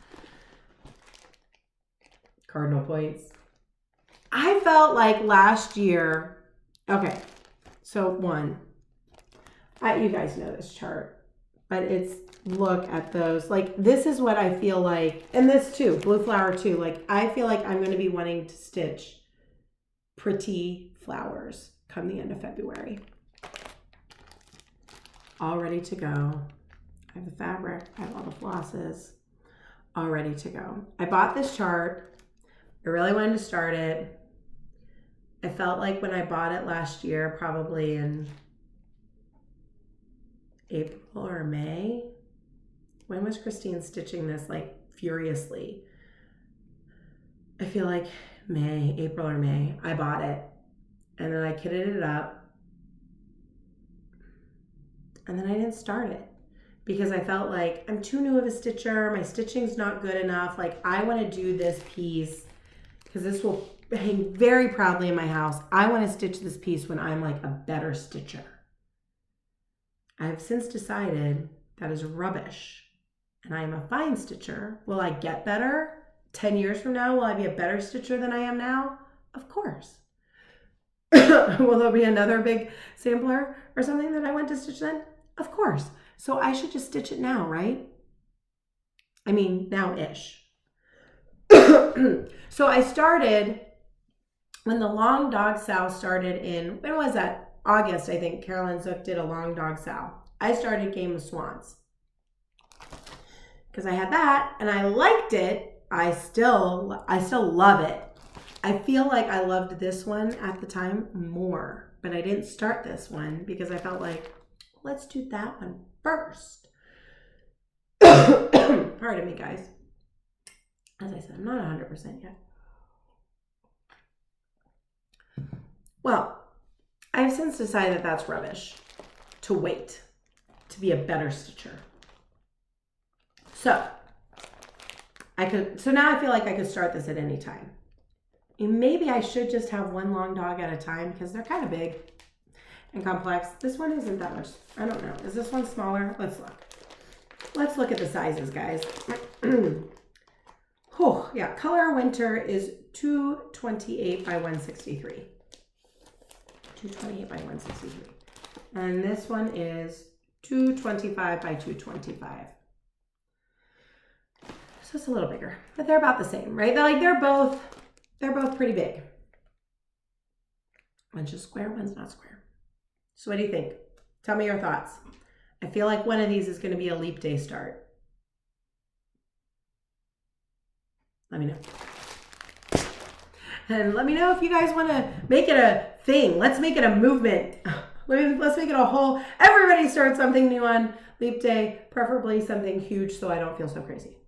Cardinal points. I felt like last year, okay, so 1, you guys know this chart, but it's, look at those, like this is what I feel like, and this too, blue flower too, like I feel like I'm going to be wanting to stitch pretty flowers come the end of February. All ready to go. I have the fabric, I have all the flosses, all ready to go. I bought this chart. I really wanted to start it. I felt like when I bought it last year, probably in April or May. When was Christine stitching this like furiously? I feel like April or May, I bought it. And then I kitted it up. And then I didn't start it because I felt like I'm too new of a stitcher. My stitching's not good enough. Like I want to do this piece because this will hang very proudly in my house. I want to stitch this piece when I'm like a better stitcher. I have since decided that is rubbish. And I am a fine stitcher. Will I get better? 10 years from now, will I be a better stitcher than I am now? Of course. Will there be another big sampler or something that I want to stitch then? Of course. So I should just stitch it now, right? I mean, now-ish. So I started, when the long dog sow started in, when was that? August, I think. Carolyn Zook did a long dog sow. I started Game of Swans. Because I had that and I liked it. I still love it. I feel like I loved this one at the time more, but I didn't start this one because I felt like, let's do that one first. Pardon me, guys. As I said, I'm not 100% yet. Well, I've since decided that that's rubbish to wait to be a better stitcher. So now I feel like I could start this at any time. And maybe I should just have one long dog at a time because they're kind of big and complex. This one isn't that much. I don't know. Is this one smaller? Let's look. Let's look at the sizes, guys. Oh, yeah. Color Winter is 228 by 163. 228 by 163. And this one is 225 by 225. So it's a little bigger, but they're about the same, right? They're both pretty big. One's just square, one's not square. So what do you think? Tell me your thoughts. I feel like one of these is going to be a leap day start. Let me know. And let me know if you guys want to make it a thing. Let's make it a movement. Let's make it a whole, everybody start something new on leap day, preferably something huge so I don't feel so crazy.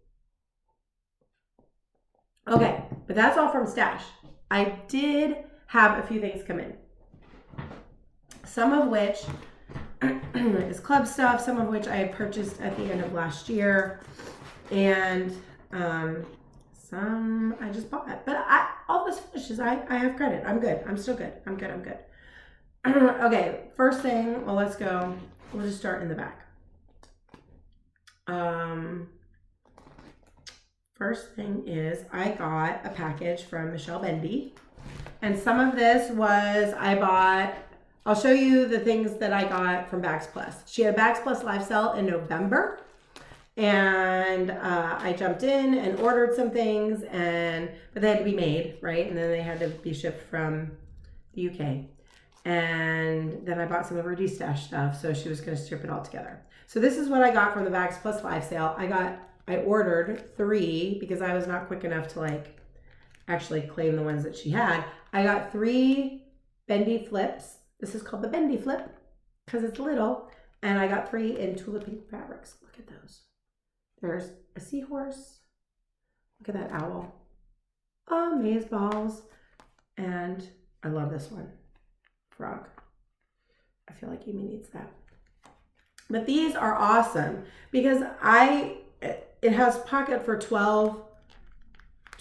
Okay, but that's all from Stash. I did have a few things come in. Some of which is club stuff, some of which I had purchased at the end of last year, and some I just bought. But all this finishes, I have credit. I'm good. I'm still good. I'm good. Okay, first thing, well, let's go. We'll just start in the back. First thing is I got a package from Michelle Bendy, and some of this was I'll show you the things that I got from Bags Plus. She had a Bags Plus live sale in November, and I jumped in and ordered some things, but they had to be made, right? And then they had to be shipped from the UK. And then I bought some of her D-Stash stuff, so she was going to strip it all together. So this is what I got from the Bags Plus live sale. I ordered 3 because I was not quick enough to actually claim the ones that she had. I got 3 bendy flips. This is called the bendy flip because it's little. And I got 3 in Tulip Pink fabrics. Look at those. There's a seahorse. Look at that owl. Maze balls. And I love this one. Frog. I feel like Amy needs that. But these are awesome because it has pocket for 12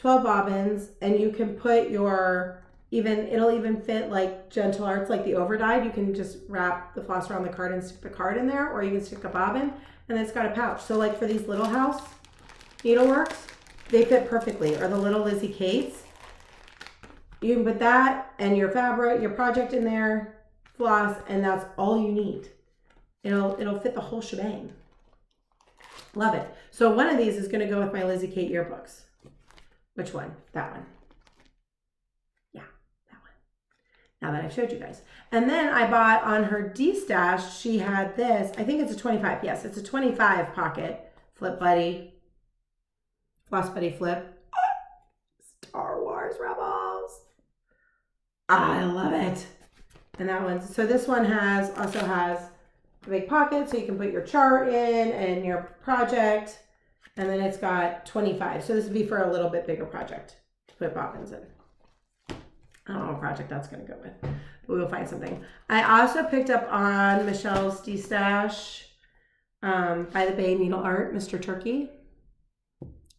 bobbins, and you can put your, it'll even fit like Gentle Arts, like the overdyed. You can just wrap the floss around the card and stick the card in there, or you can stick a bobbin, and it's got a pouch. So like for these Little House needleworks, they fit perfectly, or the little Lizzie Kates. You can put that and your fabric, your project in there, floss, and that's all you need. It'll fit the whole shebang. Love it. So one of these is going to go with my Lizzie Kate yearbooks. Which one? That one. Yeah, that one. Now that I've showed you guys. And then I bought on her D-stash, she had this. I think it's a 25. Yes, it's a 25 pocket. Flip Buddy. Floss Buddy Flip. Star Wars Rebels. I love it. And that one. So this one also has a big pocket, so you can put your chart in and your project. And then it's got 25. So this would be for a little bit bigger project to put bobbins in. I don't know what project that's going to go with, but we will find something. I also picked up on Michelle's D-stash by the Bay Needle Art, Mr. Turkey.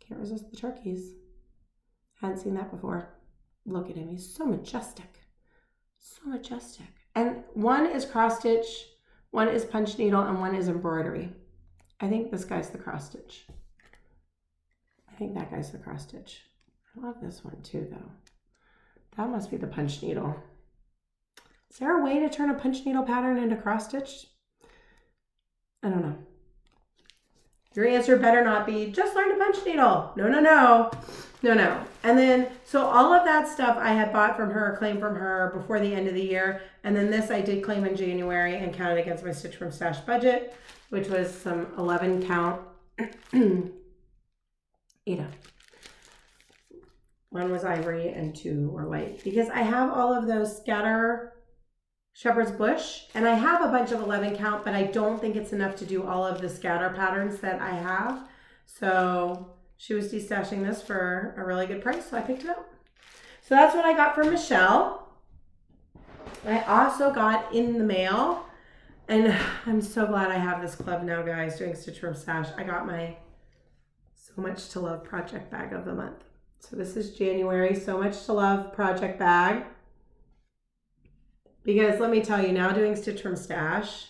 Can't resist the turkeys. Hadn't seen that before. Look at him. He's so majestic. So majestic. And one is cross stitch, one is punch needle, and one is embroidery. I think this guy's the cross stitch. I think that guy's the cross stitch. I love this one too, though. That must be the punch needle. Is there a way to turn a punch needle pattern into cross stitch? I don't know. Your answer better not be, just learn to punch needle. No, no, no. No, no. And then, so all of that stuff I had bought from her, claimed from her before the end of the year. And then this I did claim in January and counted against my Stitch from Stash budget, which was some 11 count Aida. One was ivory and two were white. Because I have all of those scatter shepherd's bush, and I have a bunch of 11 count, but I don't think it's enough to do all of the scatter patterns that I have. So she was destashing this for a really good price, so I picked it up. So that's what I got from Michelle. I also got in the mail, and I'm so glad I have this club now, guys, doing Stitch from Stash. I got my So Much to Love project bag of the month. So this is January, So Much to Love project bag. Because let me tell you, now doing Stitch from Stash,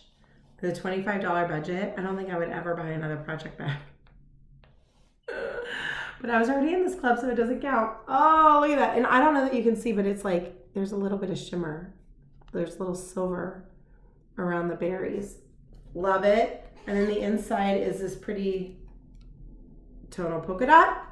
the $25 budget, I don't think I would ever buy another project bag. But I was already in this club, so it doesn't count. Oh, look at that. And I don't know that you can see, but it's like, there's a little bit of shimmer. There's a little silver around the berries. Love it. And then the inside is this pretty tonal polka dot.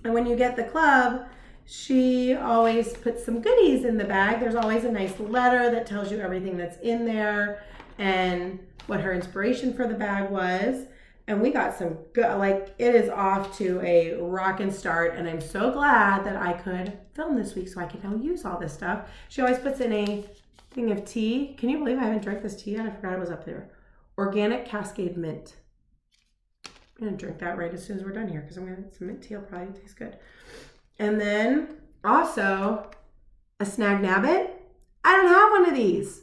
And when you get the club, she always puts some goodies in the bag. There's always a nice letter that tells you everything that's in there and what her inspiration for the bag was. And we got some good, like, it is off to a rockin' start. And I'm so glad that I could film this week so I can now use all this stuff. She always puts in a thing of tea. Can you believe I haven't drank this tea yet? I forgot it was up there. Organic Cascade Mint. I'm gonna drink that right as soon as we're done here because I'm gonna, some mint tea will probably taste good. And then also a Snag Nabbit. I don't have one of these.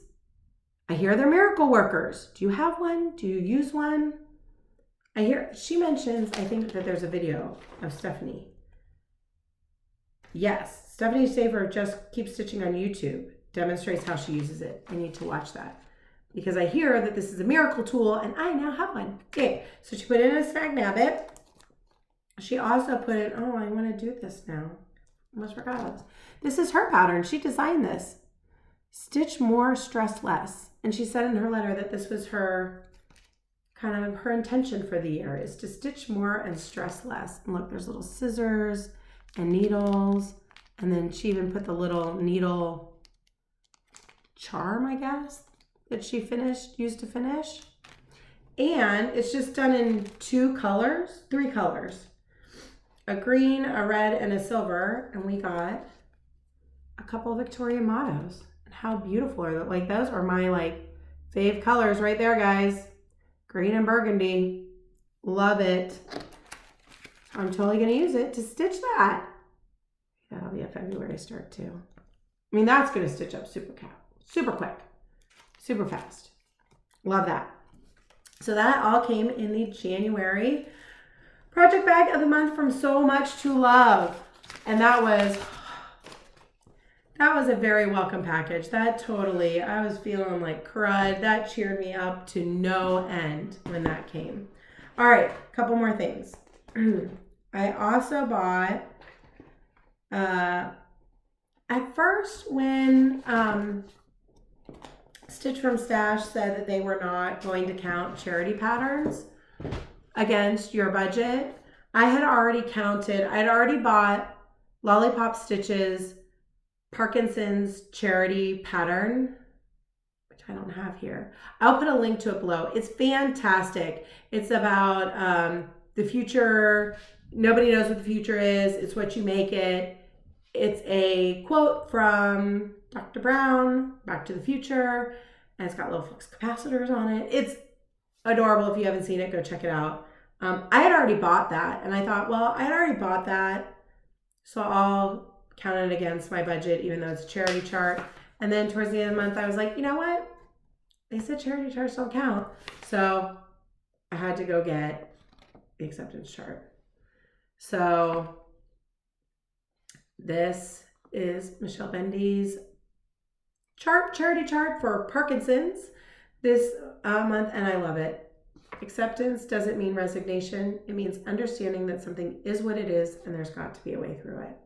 I hear they're miracle workers. Do you have one? Do you use one? I hear, she mentions, I think that there's a video of Stephanie. Yes, Stephanie Saver just keeps stitching on YouTube, demonstrates how she uses it. I need to watch that because I hear that this is a miracle tool and I now have one. Okay, so she put in a Snag Nabbit. She also put in, oh, I want to do this now. Almost forgot about this. This is her pattern. She designed this. Stitch more, stress less. And she said in her letter that this was her, kind of her intention for the year is to stitch more and stress less. And look, there's little scissors and needles. And then she even put the little needle charm, I guess, that she used to finish. And it's just done in three colors. A green, a red, and a silver. And we got a couple of Victoria mottos. And how beautiful are they? Like, those are my, like, fave colors right there, guys. Green and burgundy. Love it. I'm totally going to use it to stitch that. That'll be a February start, too. I mean, that's going to stitch up super quick. super fast. Love that. So that all came in the January project bag of the month from So Much to Love. And that was a very welcome package. That totally, I was feeling like crud. That cheered me up to no end when that came. All right, a couple more things. I also bought, at first when Stitch from Stash said that they were not going to count charity patterns against your budget, I had already bought Lollipop Stitch's Parkinson's charity pattern, which I don't have here. I'll put a link to it below. It's fantastic. It's about the future. Nobody knows what the future is. It's what you make it. It's a quote from Dr. Brown, Back to the Future, and it's got little flux capacitors on it. It's adorable. If you haven't seen it, go check it out. I had already bought that, and I thought, well, I had already bought that, so I'll count it against my budget, even though it's a charity chart. And then towards the end of the month, I was like, you know what? They said charity charts don't count. So I had to go get the acceptance chart. So this is Michelle Bendy's charity chart for Parkinson's this month, and I love it. Acceptance doesn't mean resignation. It means understanding that something is what it is, and there's got to be a way through it.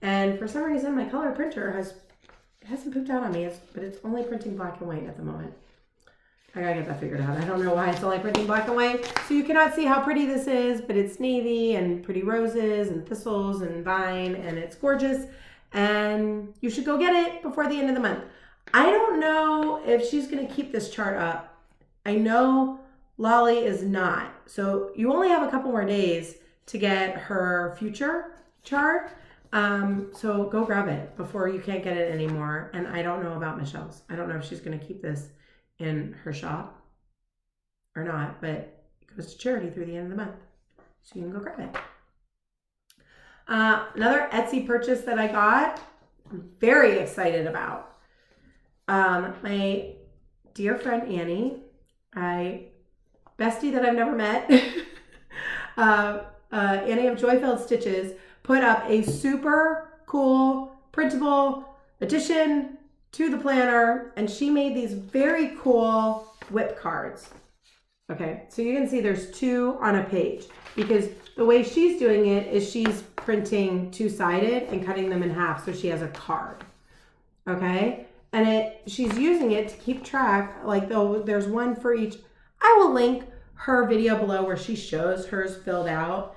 And for some reason, my color printer hasn't pooped out on me, but it's only printing black and white at the moment. I gotta get that figured out. I don't know why it's only printing black and white. So you cannot see how pretty this is, but it's navy and pretty roses and thistles and vine, and it's gorgeous. And you should go get it before the end of the month. I don't know if she's gonna keep this chart up. I know Lolly is not. So you only have a couple more days to get her future chart. So go grab it before you can't get it anymore. And I don't know about Michelle's. I don't know if she's going to keep this in her shop or not, but it goes to charity through the end of the month. So you can go grab it. Another Etsy purchase that I got, I'm very excited about. My dear friend Annie, bestie that I've never met, Annie of Joy-Filled Stitches, put up a super cool printable addition to the planner, and she made these very cool WIP cards. Okay, so you can see there's two on a page, because the way she's doing it is she's printing two-sided and cutting them in half, so she has a card. Okay, and she's using it to keep track, like there's one for each. I will link her video below where she shows hers filled out.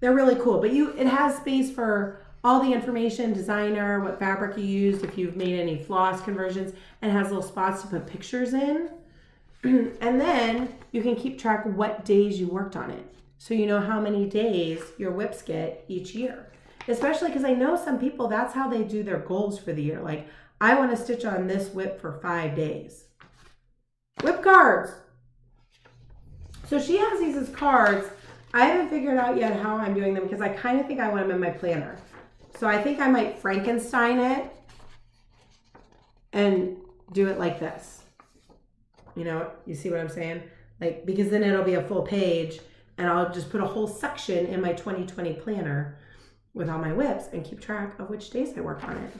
They're really cool, but it has space for all the information, designer, what fabric you used, if you've made any floss conversions, and it has little spots to put pictures in. And then you can keep track of what days you worked on it. So you know how many days your WIPs get each year. Especially because I know some people, that's how they do their goals for the year. Like, I want to stitch on this WIP for 5 days. WIP cards. So she has these as cards. I haven't figured out yet how I'm doing them because I kind of think I want them in my planner. So I think I might Frankenstein it and do it like this. You know, you see what I'm saying? Like, because then it'll be a full page and I'll just put a whole section in my 2020 planner with all my WIPs and keep track of which days I work on it.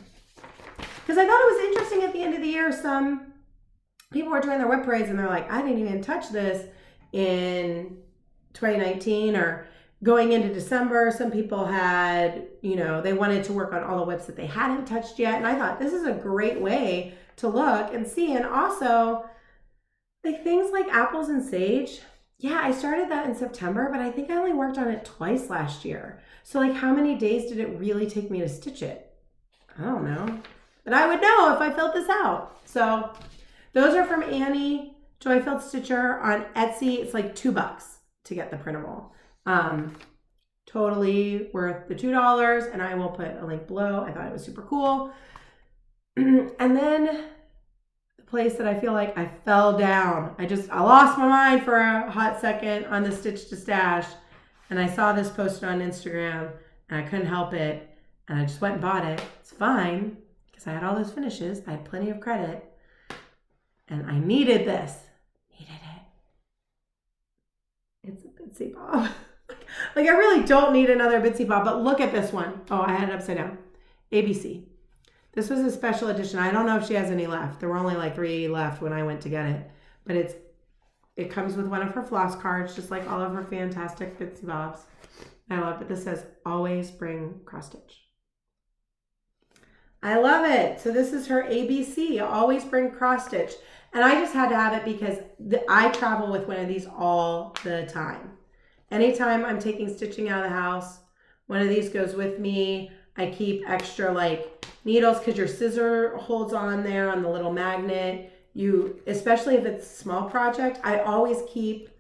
Because I thought it was interesting at the end of the year, some people were doing their WIP parades and they're like, I didn't even touch this in 2019 or going into December. Some people had, they wanted to work on all the WIPs that they hadn't touched yet. And I thought this is a great way to look and see. And also, like things like apples and sage. Yeah, I started that in September, but I think I only worked on it twice last year. So like how many days did it really take me to stitch it? I don't know. But I would know if I filled this out. So those are from Annie, Joy-Filled Stitcher on Etsy. It's like $2 to get the printable. Totally worth the $2, and I will put a link below. I thought it was super cool. And then the place that I feel like I fell down. I lost my mind for a hot second on the Stitch to Stash, and I saw this posted on Instagram, and I couldn't help it, and I just went and bought it. It's fine, because I had all those finishes. I had plenty of credit. And I needed this. Needed it. It's a Bitsy Bob. Like, I really don't need another Bitsy Bob, but look at this one. Oh, I had it upside down. ABC. This was a special edition. I don't know if she has any left. There were only like 3 left when I went to get it. But it comes with one of her floss cards, just like all of her fantastic Bitsy Bobs. I love it. This says, always bring cross stitch. I love it. So this is her ABC, always bring cross stitch. And I just had to have it because I travel with one of these all the time. Anytime I'm taking stitching out of the house, one of these goes with me. I keep extra like needles because your scissor holds on there on the little magnet. Especially if it's a small project, I always keep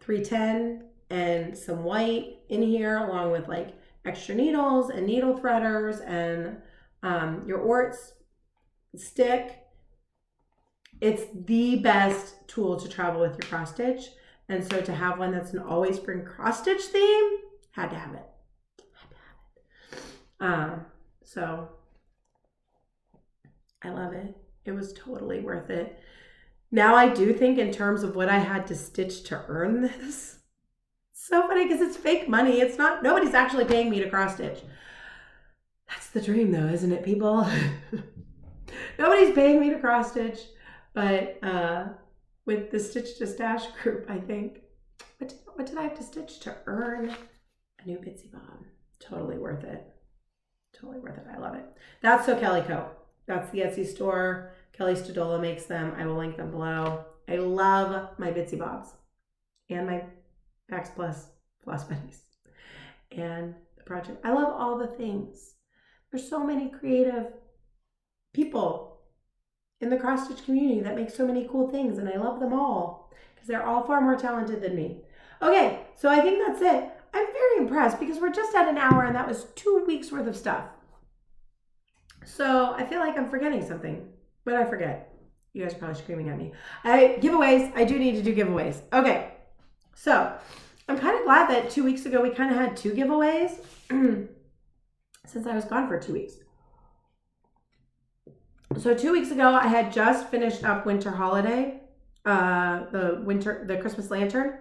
310 and some white in here along with like extra needles and needle threaders and your Orts stick. It's the best tool to travel with your cross stitch. And so to have one that's an always bring cross stitch theme, had to have it. So I love it. It was totally worth it. Now I do think in terms of what I had to stitch to earn this, it's so funny because it's fake money. It's not, nobody's actually paying me to cross stitch. That's the dream though, isn't it, people? Nobody's paying me to cross stitch, but with the Stitch to Stash group, I think, what did I have to stitch to earn a new Bitsy Bob? Totally worth it. Totally worth it. I love it. That's So Kelly Co. That's the Etsy store. Kelly Stodola makes them. I will link them below. I love my Bitsy Bobs and my Pax Plus Floss Buddies and the project. I love all the things. There's so many creative people in the cross stitch community that make so many cool things, and I love them all because they're all far more talented than me. Okay, so I think that's it. I'm very impressed because we're just at an hour and that was 2 weeks worth of stuff. So I feel like I'm forgetting something. What did I forget? You guys are probably screaming at me. Giveaways. I do need to do giveaways. Okay, so I'm kind of glad that 2 weeks ago we kind of had 2 giveaways since I was gone for 2 weeks. So 2 weeks ago I had just finished up Winter Holiday, the Christmas lantern.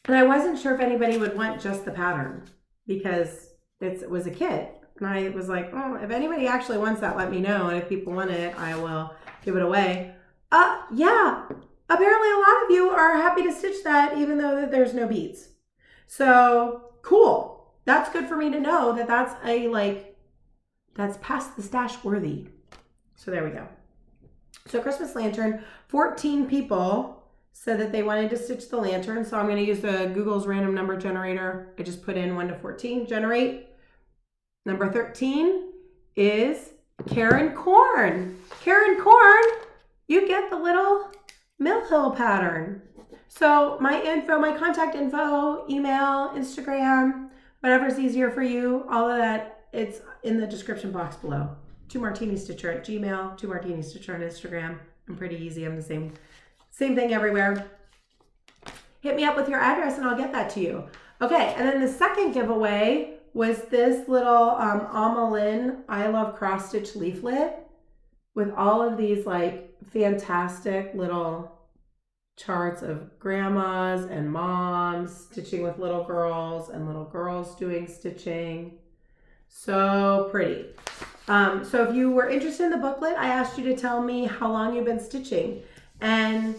And I wasn't sure if anybody would want just the pattern because it was a kit. And I was like, oh, if anybody actually wants that, let me know. And if people want it, I will give it away. Yeah, apparently a lot of you are happy to stitch that even though there's no beads. So cool. That's good for me to know that that's past the stash worthy. So there we go. So Christmas lantern, 14 people said that they wanted to stitch the lantern. So I'm going to use the Google's random number generator. I just put in 1 to 14, generate. Number 13 is Karen Korn. Karen Korn, you get the little Mill Hill pattern. So my contact info, email, Instagram, whatever's easier for you, all of that, it's in the description box below. 2martinistitcher at Gmail, 2martinistitcher on Instagram. I'm pretty easy. I'm the same thing everywhere. Hit me up with your address and I'll get that to you. Okay, and then the second giveaway was this little Amalyn I Love Cross Stitch leaflet with all of these like fantastic little charts of grandmas and moms stitching with little girls and little girls doing stitching. So pretty. So if you were interested in the booklet, I asked you to tell me how long you've been stitching. And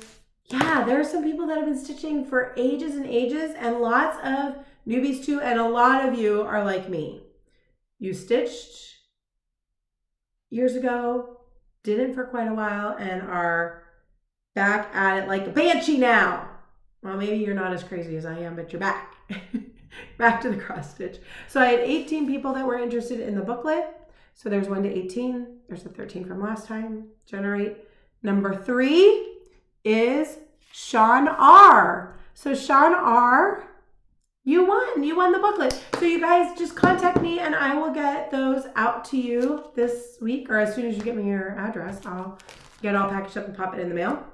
yeah, there are some people that have been stitching for ages and ages and lots of newbies too. And a lot of you are like me. You stitched years ago, didn't for quite a while, and are back at it like a banshee now. Well, maybe you're not as crazy as I am, but you're back. Back to the cross stitch. So I had 18 people that were interested in the booklet. So there's 1 to 18. There's the 13 from last time. Generate. Number 3 is Sean R. So Sean R, you won the booklet. So you guys just contact me and I will get those out to you this week, or as soon as you get me your address, I'll get it all packaged up and pop it in the mail.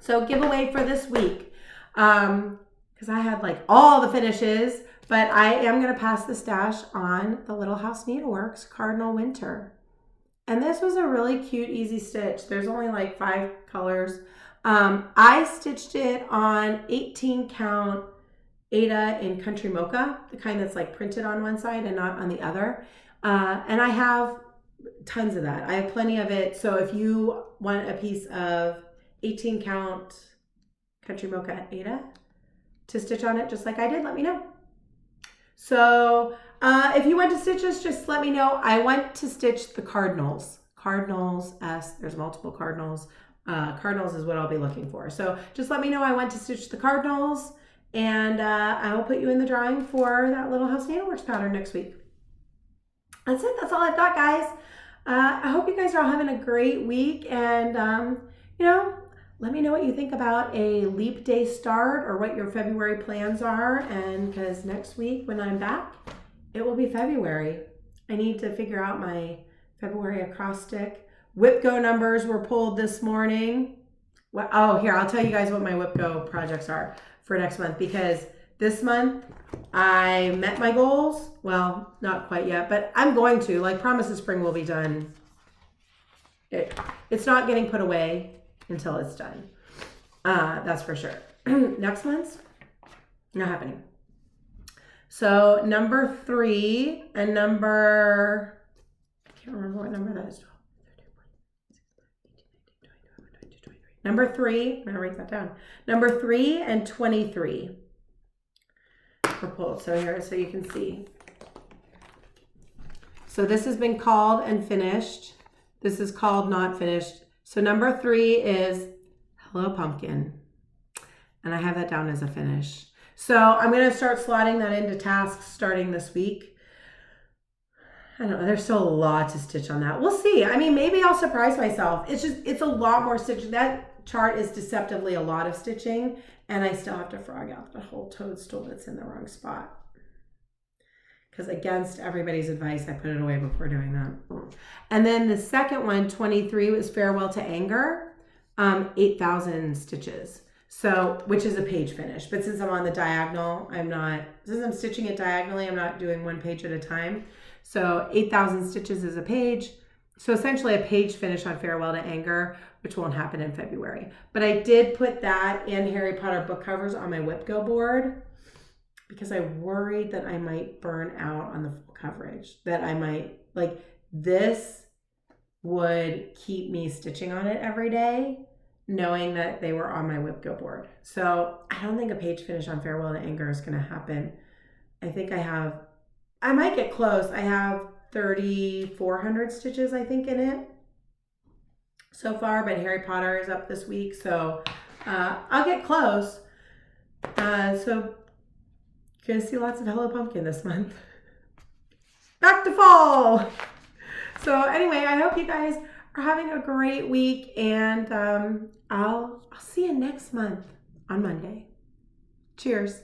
So giveaway for this week, because I had like all the finishes, but I am going to pass the stash on the Little House Needleworks Cardinal Winter. And this was a really cute, easy stitch. There's only like 5 colors. I stitched it on 18 count Aida in Country Mocha, the kind that's like printed on one side and not on the other. And I have tons of that. I have plenty of it. So if you want a piece of 18 count Country Mocha Aida to stitch on it just like I did, let me know. So if you want to stitch this, just let me know. I want to stitch the cardinals. Cardinals S, there's multiple cardinals. Cardinals is what I'll be looking for. So just let me know I want to stitch the cardinals, and I will put you in the drawing for that Little House Needleworks pattern next week. That's it. That's all I've got, guys. I hope you guys are all having a great week, and let me know what you think about a leap day start or what your February plans are. And because next week when I'm back, it will be February. I need to figure out my February acrostic. WIP Go numbers were pulled this morning. Oh, here, I'll tell you guys what my WIP Go projects are for next month, because this month I met my goals. Well, not quite yet, but I'm going to. Like, Promise of Spring will be done. It's not getting put away until it's done. That's for sure. Next month's not happening. So number 3 and number, I can't remember what number that is. Number 3, I'm gonna write that down. Number 3 and 23 were pulled. So here, so you can see. So this has been called and finished. This is called not finished. So number 3 is Hello Pumpkin. And I have that down as a finish. So I'm gonna start slotting that into tasks starting this week. I don't know, there's still a lot to stitch on that. We'll see. I mean, maybe I'll surprise myself. It's a lot more stitching. That chart is deceptively a lot of stitching, and I still have to frog out the whole toadstool that's in the wrong spot. Because against everybody's advice, I put it away before doing that. And then the second one, 23, was Farewell to Anger, 8,000 stitches. So, which is a page finish. But since I'm on the diagonal, since I'm stitching it diagonally, I'm not doing one page at a time. So 8,000 stitches is a page. So essentially a page finish on Farewell to Anger, which won't happen in February. But I did put that in Harry Potter book covers on my WIP Go board because I worried that I might burn out on the full coverage. That I might, like, this would keep me stitching on it every day, knowing that they were on my WIP Go board. So I don't think a page finish on Farewell to Anger is gonna happen. I think I might get close. I have 3,400 stitches, I think, in it so far, but Harry Potter is up this week, so I'll get close. So you're gonna see lots of Hello Pumpkin this month. Back to fall. So anyway, I hope you guys are having a great week, and I'll see you next month on Monday. Cheers.